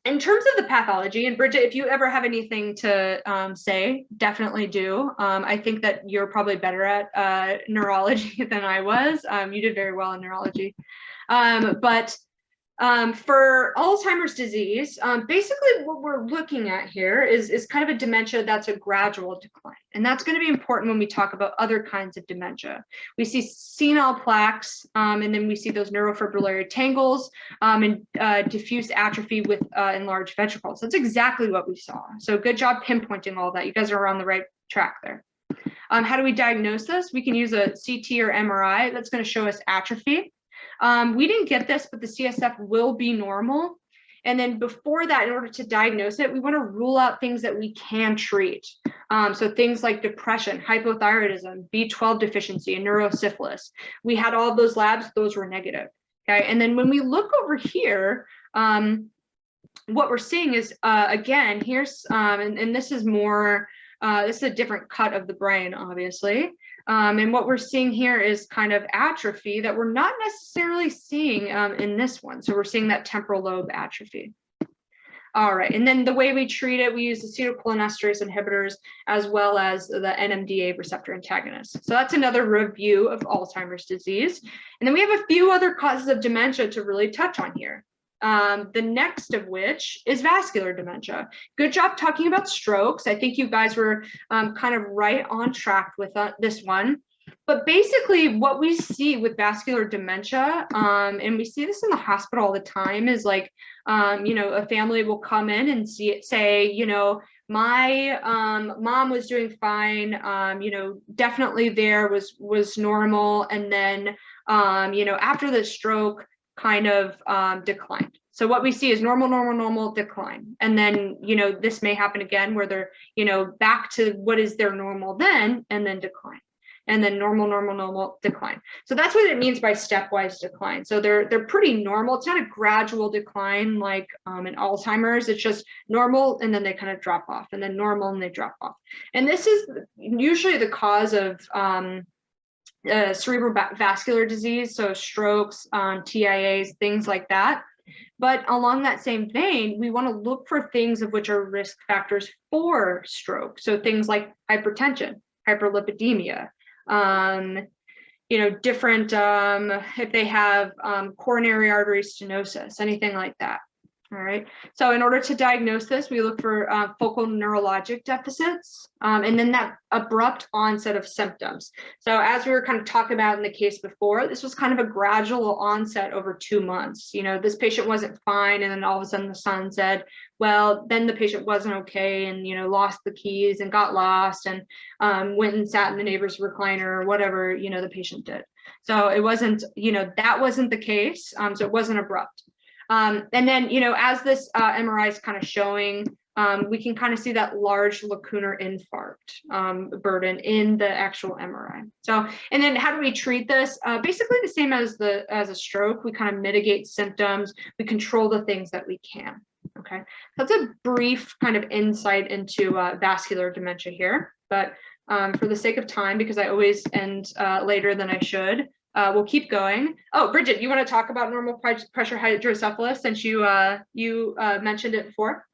in terms of the pathology, and Bridget, if you ever have anything to say, definitely do. I think that you're probably better at neurology than I was. You did very well in neurology. But for Alzheimer's disease, basically what we're looking at here is kind of a dementia that's a gradual decline. And that's going to be important when we talk about other kinds of dementia. We see senile plaques, and then we see those neurofibrillary tangles and diffuse atrophy with enlarged ventricles. That's exactly what we saw. So good job pinpointing all that. You guys are on the right track there. How do we diagnose this? We can use a CT or MRI that's going to show us atrophy. We didn't get this, but the CSF will be normal. And then before that, in order to diagnose it, we want to rule out things that we can treat. So things like depression, hypothyroidism, B12 deficiency, and neurosyphilis. We had all those labs, those were negative. Okay. And then when we look over here, what we're seeing is, again, here's, and this is more, this is a different cut of the brain, obviously. And what we're seeing here is kind of atrophy that we're not necessarily seeing in this one. So we're seeing that temporal lobe atrophy. All right, and then the way we treat it, we use the acetylcholinesterase inhibitors as well as the NMDA receptor antagonists. So that's another review of Alzheimer's disease. And then we have a few other causes of dementia to really touch on here. The next of which is vascular dementia. Good job talking about strokes. I think you guys were kind of right on track with this one. But basically what we see with vascular dementia, and we see this in the hospital all the time, is like, a family will come in and say, my mom was doing fine, definitely there was normal. And then, after the stroke, kind of declined. So what we see is normal, decline. And then, this may happen again where they're, back to what is their normal then, and then decline. And then normal, decline. So that's what it means by stepwise decline. So they're pretty normal. It's not a gradual decline like in Alzheimer's. It's just normal, and then they kind of drop off, and then normal, and they drop off. And this is usually the cause of cerebral vascular disease, so strokes, TIAs, things like that. But along that same vein, we want to look for things of which are risk factors for stroke. So things like hypertension, hyperlipidemia, different, if they have coronary artery stenosis, anything like that. All right. So in order to diagnose this, we look for focal neurologic deficits, and then that abrupt onset of symptoms. So as we were kind of talking about in the case before, this was kind of a gradual onset over 2 months. This patient wasn't fine, and then all of a sudden the son said, well, then the patient wasn't okay, and lost the keys and got lost, and went and sat in the neighbor's recliner or whatever the patient did. So it wasn't, that wasn't the case. So it wasn't abrupt. And then, as this MRI is kind of showing, we can kind of see that large lacunar infarct burden in the actual MRI. So, and then how do we treat this? Basically the same as a stroke. We kind of mitigate symptoms. We control the things that we can. Okay, that's a brief kind of insight into vascular dementia here. But for the sake of time, because I always end later than I should, we'll keep going. Oh, Bridget, you want to talk about normal pressure hydrocephalus since you mentioned it before?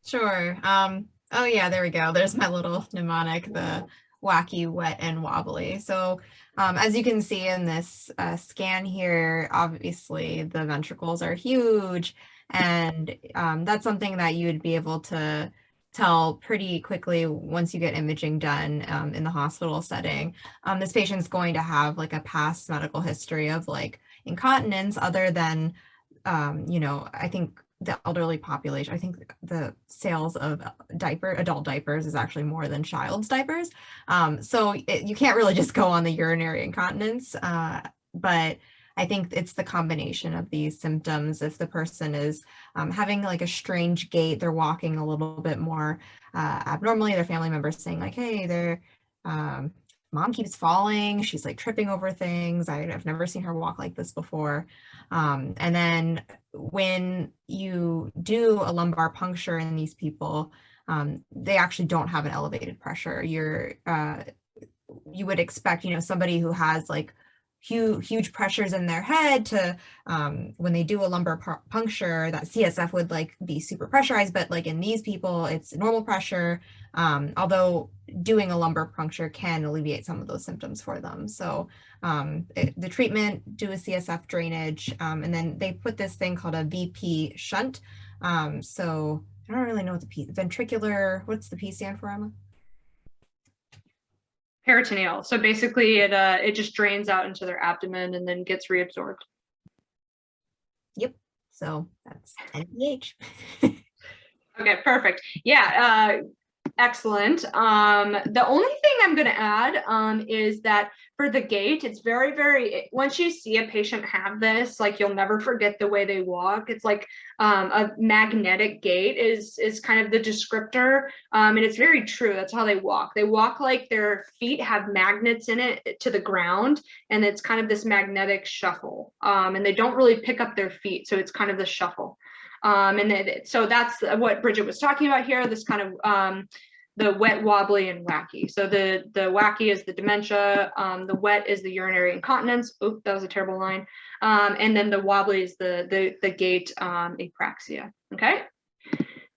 Sure. Oh yeah, there we go. There's my little mnemonic, the wacky, wet, and wobbly. So as you can see in this scan here, obviously the ventricles are huge, and that's something that you would be able to tell pretty quickly once you get imaging done in the hospital setting. This patient's going to have like a past medical history of like incontinence other than, I think the elderly population, I think the sales of adult diapers is actually more than child's diapers. So you can't really just go on the urinary incontinence, but I think it's the combination of these symptoms. If the person is having like a strange gait, they're walking a little bit more abnormally, their family members saying like, hey, their mom keeps falling, she's like tripping over things, I've never seen her walk like this before. And then when you do a lumbar puncture in these people, they actually don't have an elevated pressure. You would expect, somebody who has like huge pressures in their head to when they do a lumbar puncture, that CSF would like be super pressurized, but like in these people it's normal pressure, although doing a lumbar puncture can alleviate some of those symptoms for them. So the treatment, do a CSF drainage, and then they put this thing called a VP shunt. So I don't really know what the ventricular, what's the P stand for, Emma? Peritoneal. So basically it just drains out into their abdomen and then gets reabsorbed. Yep. So that's NPH. Okay, perfect. Yeah, excellent. The only thing I'm going to add is that for the gait, it's very, once you see a patient have this, like you'll never forget the way they walk. It's like a magnetic gait is kind of the descriptor. And it's very true. That's how they walk. They walk like their feet have magnets in it to the ground. And it's kind of this magnetic shuffle. And they don't really pick up their feet. So it's kind of the shuffle. So that's what Bridget was talking about here, this kind of the wet, wobbly, and wacky. So the wacky is the dementia, the wet is the urinary incontinence. Oh, that was a terrible line. And then the wobbly is the gait apraxia. Okay,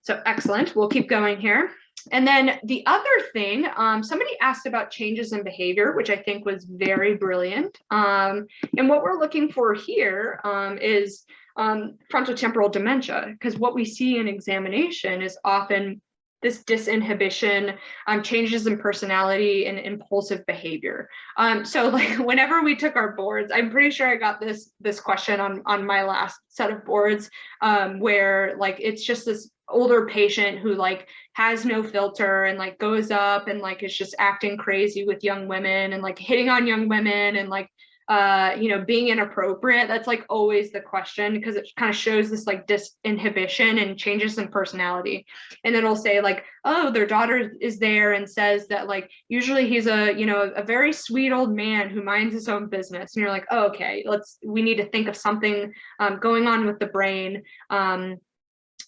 so excellent. We'll keep going here. And then the other thing, somebody asked about changes in behavior, which I think was very brilliant. And what we're looking for here is frontotemporal dementia, because what we see in examination is often this disinhibition, changes in personality and impulsive behavior. So like whenever we took our boards, I'm pretty sure I got this question on my last set of boards, where like it's just this older patient who like has no filter and like goes up and like is just acting crazy with young women and like hitting on young women and like being inappropriate. That's like always the question, because it kind of shows this like disinhibition and changes in personality. And it'll say like, oh, their daughter is there and says that like usually he's a very sweet old man who minds his own business. And you're like, oh, okay, we need to think of something going on with the brain.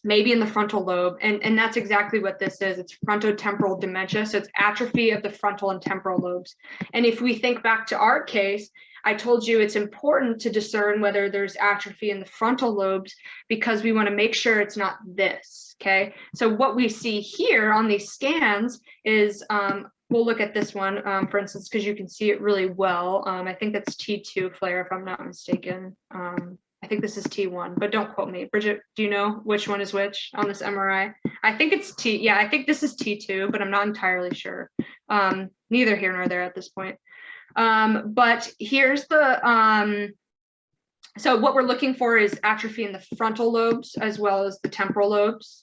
Maybe in the frontal lobe, and that's exactly what this is. It's frontotemporal dementia, so it's atrophy of the frontal and temporal lobes. And if we think back to our case, I told you it's important to discern whether there's atrophy in the frontal lobes because we want to make sure it's not this, okay? So what we see here on these scans is, we'll look at this one, for instance, because you can see it really well. I think that's T2 flare, if I'm not mistaken. I think this is T1, but don't quote me. Bridget, do you know which one is which on this MRI? I think it's yeah, I think this is T2, but I'm not entirely sure. Neither here nor there at this point. But here's the, so what we're looking for is atrophy in the frontal lobes as well as the temporal lobes.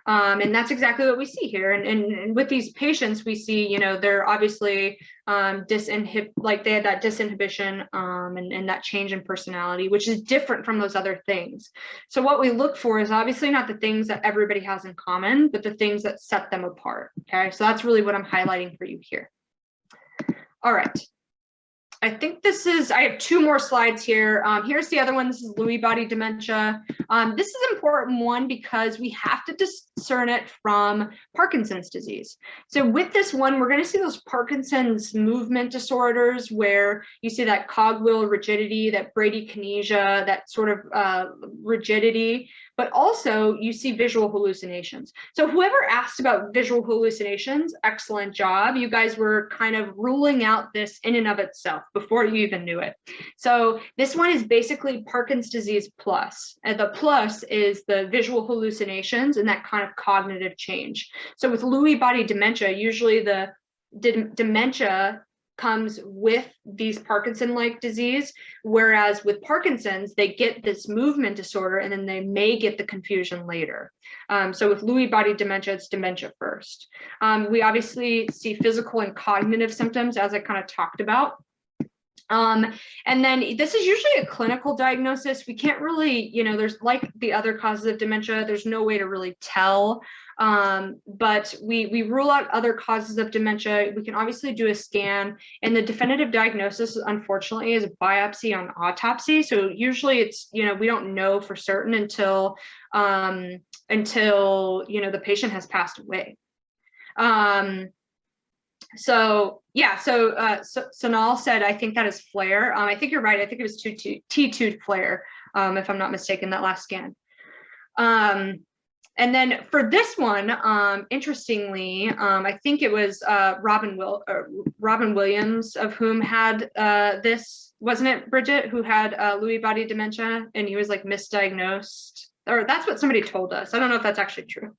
And that's exactly what we see here. And with these patients, we see, they're obviously like they had that disinhibition and that change in personality, which is different from those other things. So what we look for is obviously not the things that everybody has in common, but the things that set them apart. Okay, so that's really what I'm highlighting for you here. All right. I think I have two more slides here. Here's the other one. This is Lewy body dementia. This is an important one because we have to discern it from Parkinson's disease. So with this one, we're going to see those Parkinson's movement disorders where you see that cogwheel rigidity, that bradykinesia, that sort of rigidity, but also you see visual hallucinations. So whoever asked about visual hallucinations, excellent job. You guys were kind of ruling out this in and of itself. before you even knew it. So this one is basically Parkinson's disease plus, and the plus is the visual hallucinations and that kind of cognitive change. So with Lewy body dementia, usually the dementia comes with these Parkinson-like disease, whereas with Parkinson's, they get this movement disorder and then they may get the confusion later. So with Lewy body dementia, it's dementia first. We obviously see physical and cognitive symptoms, as I kind of talked about. And then this is usually a clinical diagnosis. We can't really, there's like the other causes of dementia, there's no way to really tell. But we rule out other causes of dementia. We can obviously do a scan, and the definitive diagnosis, unfortunately, is a biopsy on autopsy. So usually it's, we don't know for certain until the patient has passed away. So yeah, so Sonal said, I think that is flare. I think you're right. I think it was T2 flare, if I'm not mistaken, that last scan. And then for this one, interestingly, I think it was Robin Williams, of whom had this, wasn't it, Bridget, who had Lewy body dementia, and he was like misdiagnosed, or that's what somebody told us. I don't know if that's actually true.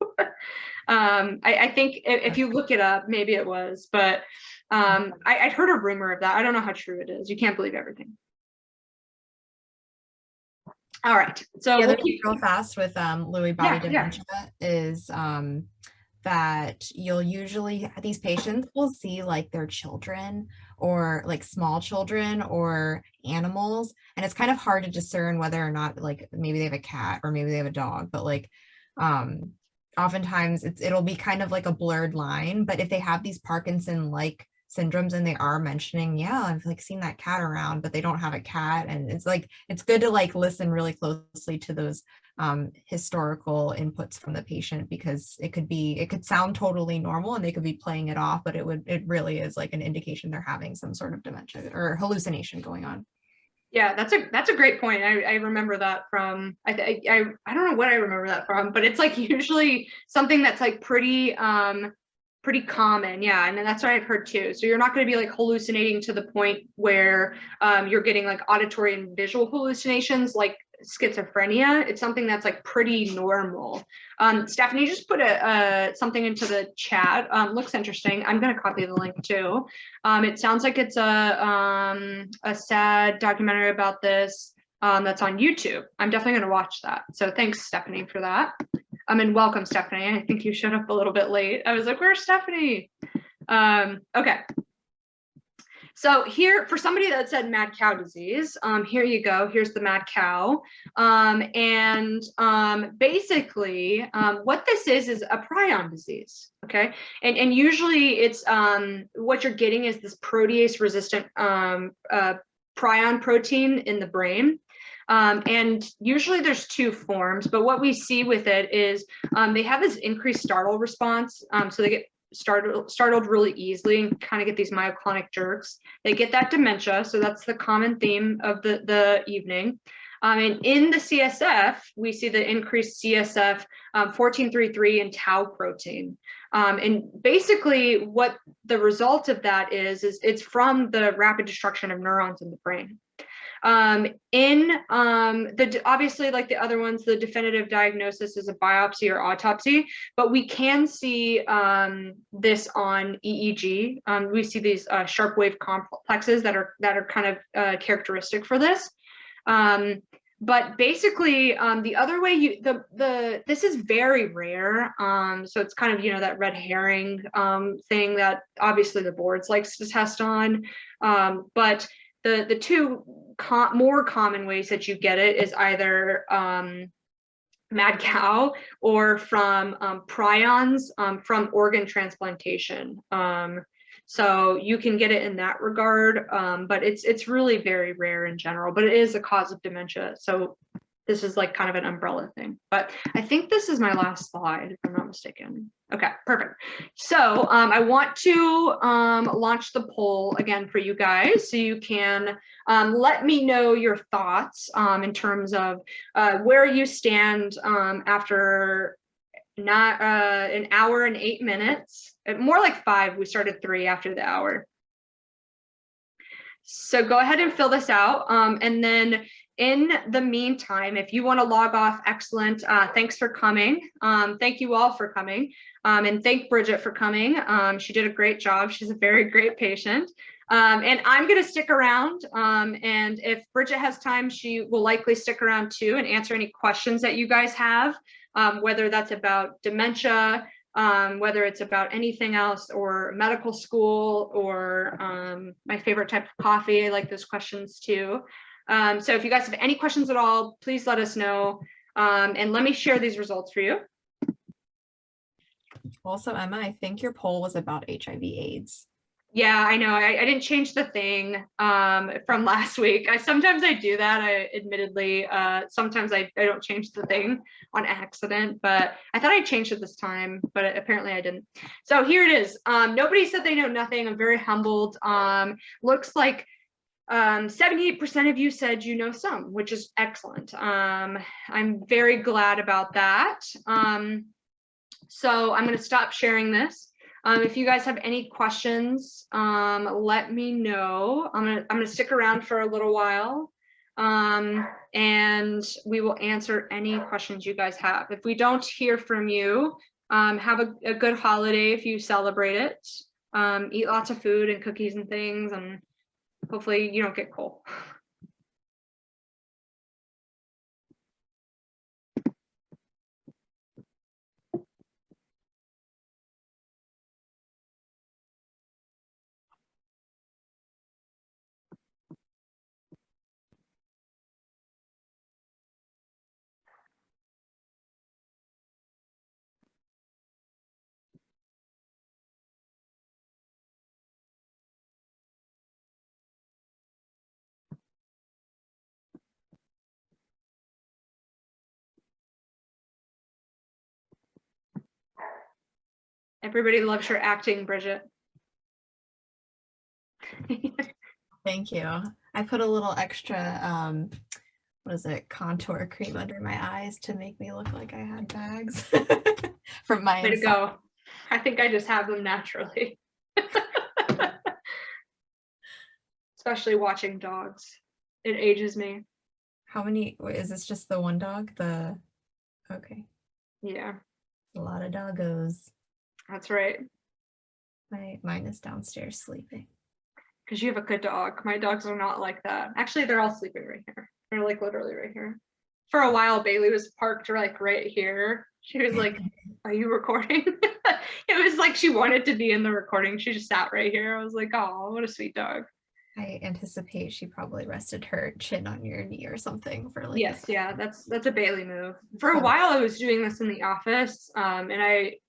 I think if you look it up, maybe it was, but I'd heard a rumor of that. I don't know how true it is. You can't believe everything. All right, so we'll keep real fast with Lewy body dementia is that you'll usually, these patients will see like their children or like small children or animals, and it's kind of hard to discern whether or not like maybe they have a cat or maybe they have a dog, but like oftentimes it'll be kind of like a blurred line. But if they have these Parkinson-like syndromes and they are mentioning, yeah, I've like seen that cat around, but they don't have a cat, and it's like, it's good to like listen really closely to those historical inputs from the patient, because it could sound totally normal and they could be playing it off, but it really is like an indication they're having some sort of dementia or hallucination going on. Yeah, that's a great point. I remember that from, I don't know what I remember that from, but it's like usually something that's like pretty common. Yeah, and that's what I've heard too. So you're not going to be like hallucinating to the point where you're getting like auditory and visual hallucinations like schizophrenia. It's something that's like pretty normal. Stephanie just put something into the chat. Looks interesting. I'm going to copy the link too. It sounds like it's a sad documentary about this that's on YouTube. I'm definitely going to watch that. So thanks, Stephanie, for that. And welcome, Stephanie. I think you showed up a little bit late. I was like, where's Stephanie? Okay. So here, for somebody that said mad cow disease, here you go. Here's the mad cow. Basically, what this is a prion disease, okay? And usually it's, what you're getting is this protease-resistant prion protein in the brain. And usually there's two forms, but what we see with it is they have this increased startle response. So they get startled really easily and kind of get these myoclonic jerks. They get that dementia. So that's the common theme of the evening. And in the CSF, we see the increased CSF 1433 and tau protein. And basically what the result of that is it's from the rapid destruction of neurons in the brain. Obviously, like the other ones, the definitive diagnosis is a biopsy or autopsy, but we can see this on EEG. We see these sharp wave complexes that are kind of characteristic for this. But basically, the other way this is very rare. So it's kind of, that red herring thing that obviously the boards likes to test on. But the two more common ways that you get it is either mad cow or from prions from organ transplantation. So you can get it in that regard, but it's really very rare in general, but it is a cause of dementia. So this is like kind of an umbrella thing, but I think this is my last slide, if I'm not mistaken. Okay, perfect. So I want to launch the poll again for you guys, so you can let me know your thoughts in terms of where you stand after not an hour and 8 minutes, more like 5. We started 3 after the hour. So go ahead and fill this out. And then in the meantime, if you want to log off, excellent. Thanks for coming. Thank you all for coming. And thank Bridget for coming. She did a great job. She's a very great patient. And I'm going to stick around. And if Bridget has time, she will likely stick around too and answer any questions that you guys have, whether that's about dementia, whether it's about anything else or medical school or my favorite type of coffee. I like those questions too. So if you guys have any questions at all, please let us know. And let me share these results for you. Also, Emma, I think your poll was about HIV/AIDS. Yeah, I know. I didn't change the thing from last week. Sometimes I do that. I admittedly, sometimes I don't change the thing on accident, but I thought I changed it this time, but apparently I didn't. So here it is. Nobody said they know nothing. I'm very humbled. Looks like 78% of you said you know some, which is excellent. I'm very glad about that. So I'm going to stop sharing this. If you guys have any questions, let me know. I'm gonna stick around for a little while, and we will answer any questions you guys have. If we don't hear from you, have a good holiday if you celebrate it. Eat lots of food and cookies and things, and hopefully you don't get cold. Everybody loves your acting, Bridget. Thank you. I put a little extra, what is it, contour cream under my eyes to make me look like I had bags from my Way to go. I think I just have them naturally. Especially watching dogs. It ages me. How many, is this just the one dog? Okay. Yeah. A lot of doggos. That's right. Mine is downstairs sleeping. Because you have a good dog. My dogs are not like that. Actually, they're all sleeping right here. They're like literally right here. For a while, Bailey was parked like right here. She was like, are you recording? It was like she wanted to be in the recording. She just sat right here. I was like, oh, what a sweet dog. I anticipate she probably rested her chin on your knee or something for like. Yes, yeah, that's a Bailey move. For a while, I was doing this in the office, and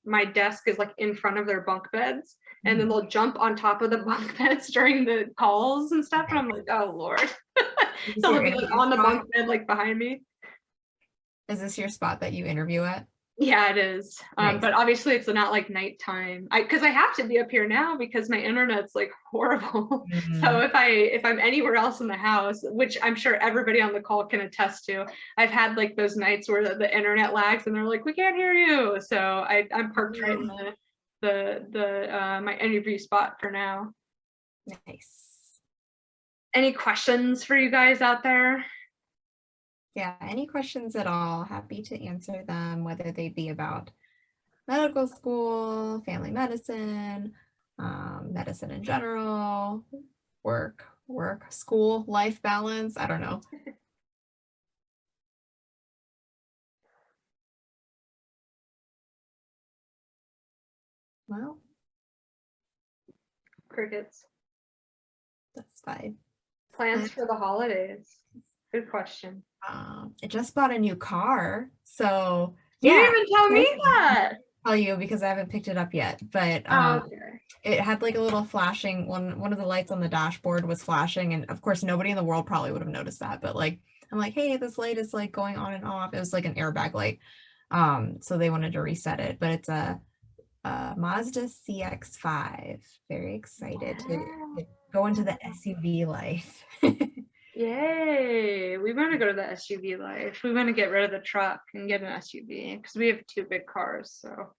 my desk is like in front of their bunk beds, and then they'll jump on top of the bunk beds during the calls and stuff. And I'm like, oh Lord. So they'll be like on the bunk bed, like behind me. Is this your spot that you interview at? Yeah, it is. Nice. But obviously it's not like nighttime. Because I have to be up here now because my internet's like horrible. So if I'm anywhere else in the house, which I'm sure everybody on the call can attest to, I've had like those nights where the internet lags and they're like, we can't hear you. So I'm parked right in my interview spot for now. Nice. Any questions for you guys out there? Yeah, any questions at all, happy to answer them, whether they be about medical school, family medicine, medicine in general, work, school, life balance, I don't know. Well, Crickets. that's fine. Plans for the holidays? Good question. I just bought a new car, so you didn't even tell me that. I'll tell you because I haven't picked it up yet, but okay. It had like a little flashing, one of the lights on the dashboard was flashing, and of course nobody in the world probably would have noticed that, but like I'm like, hey, this light is like going on and off. It was like an airbag light, so they wanted to reset it, but it's a Mazda CX-5. Very excited to go into the SUV life. Yay, we want to go to the SUV life. We want to get rid of the truck and get an SUV because we have two big cars, so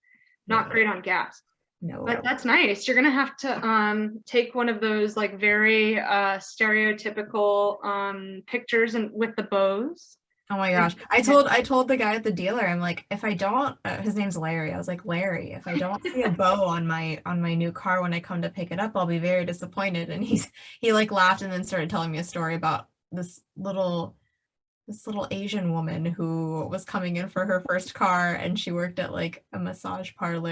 not great on gas. No. But that's nice. You're gonna have to take one of those like very stereotypical pictures and with the bows. Oh my gosh. I told the guy at the dealer, I'm like, if I don't, his name's Larry. I was like, Larry, if I don't see a bow on my new car when I come to pick it up, I'll be very disappointed. And he like laughed and then started telling me a story about this little Asian woman who was coming in for her first car, and she worked at like a massage parlor.